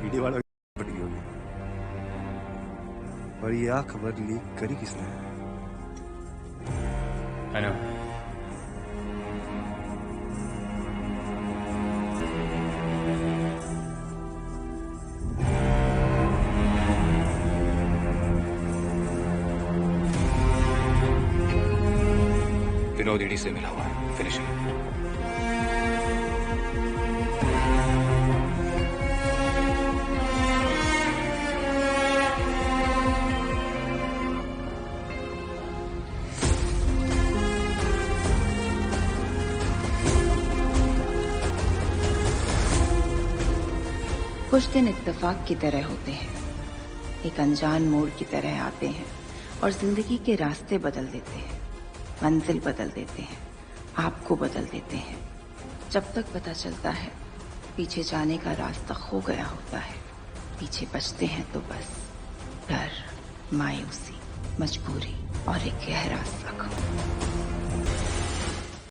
ईडी वाला फट गई होगी। और यह खबर लीक करी किसने? I know. विनोद ईडी से मिला हुआ है, फिनिशिंग। कुछ दिन इत्तेफाक की तरह होते हैं, एक अनजान मोड़ की तरह आते हैं और जिंदगी के रास्ते बदल देते हैं, मंजिल बदल देते हैं, आपको बदल देते हैं। जब तक पता चलता है पीछे जाने का रास्ता खो गया होता है, पीछे बचते हैं तो बस डर, मायूसी, मजबूरी और एक गहरा जख्म।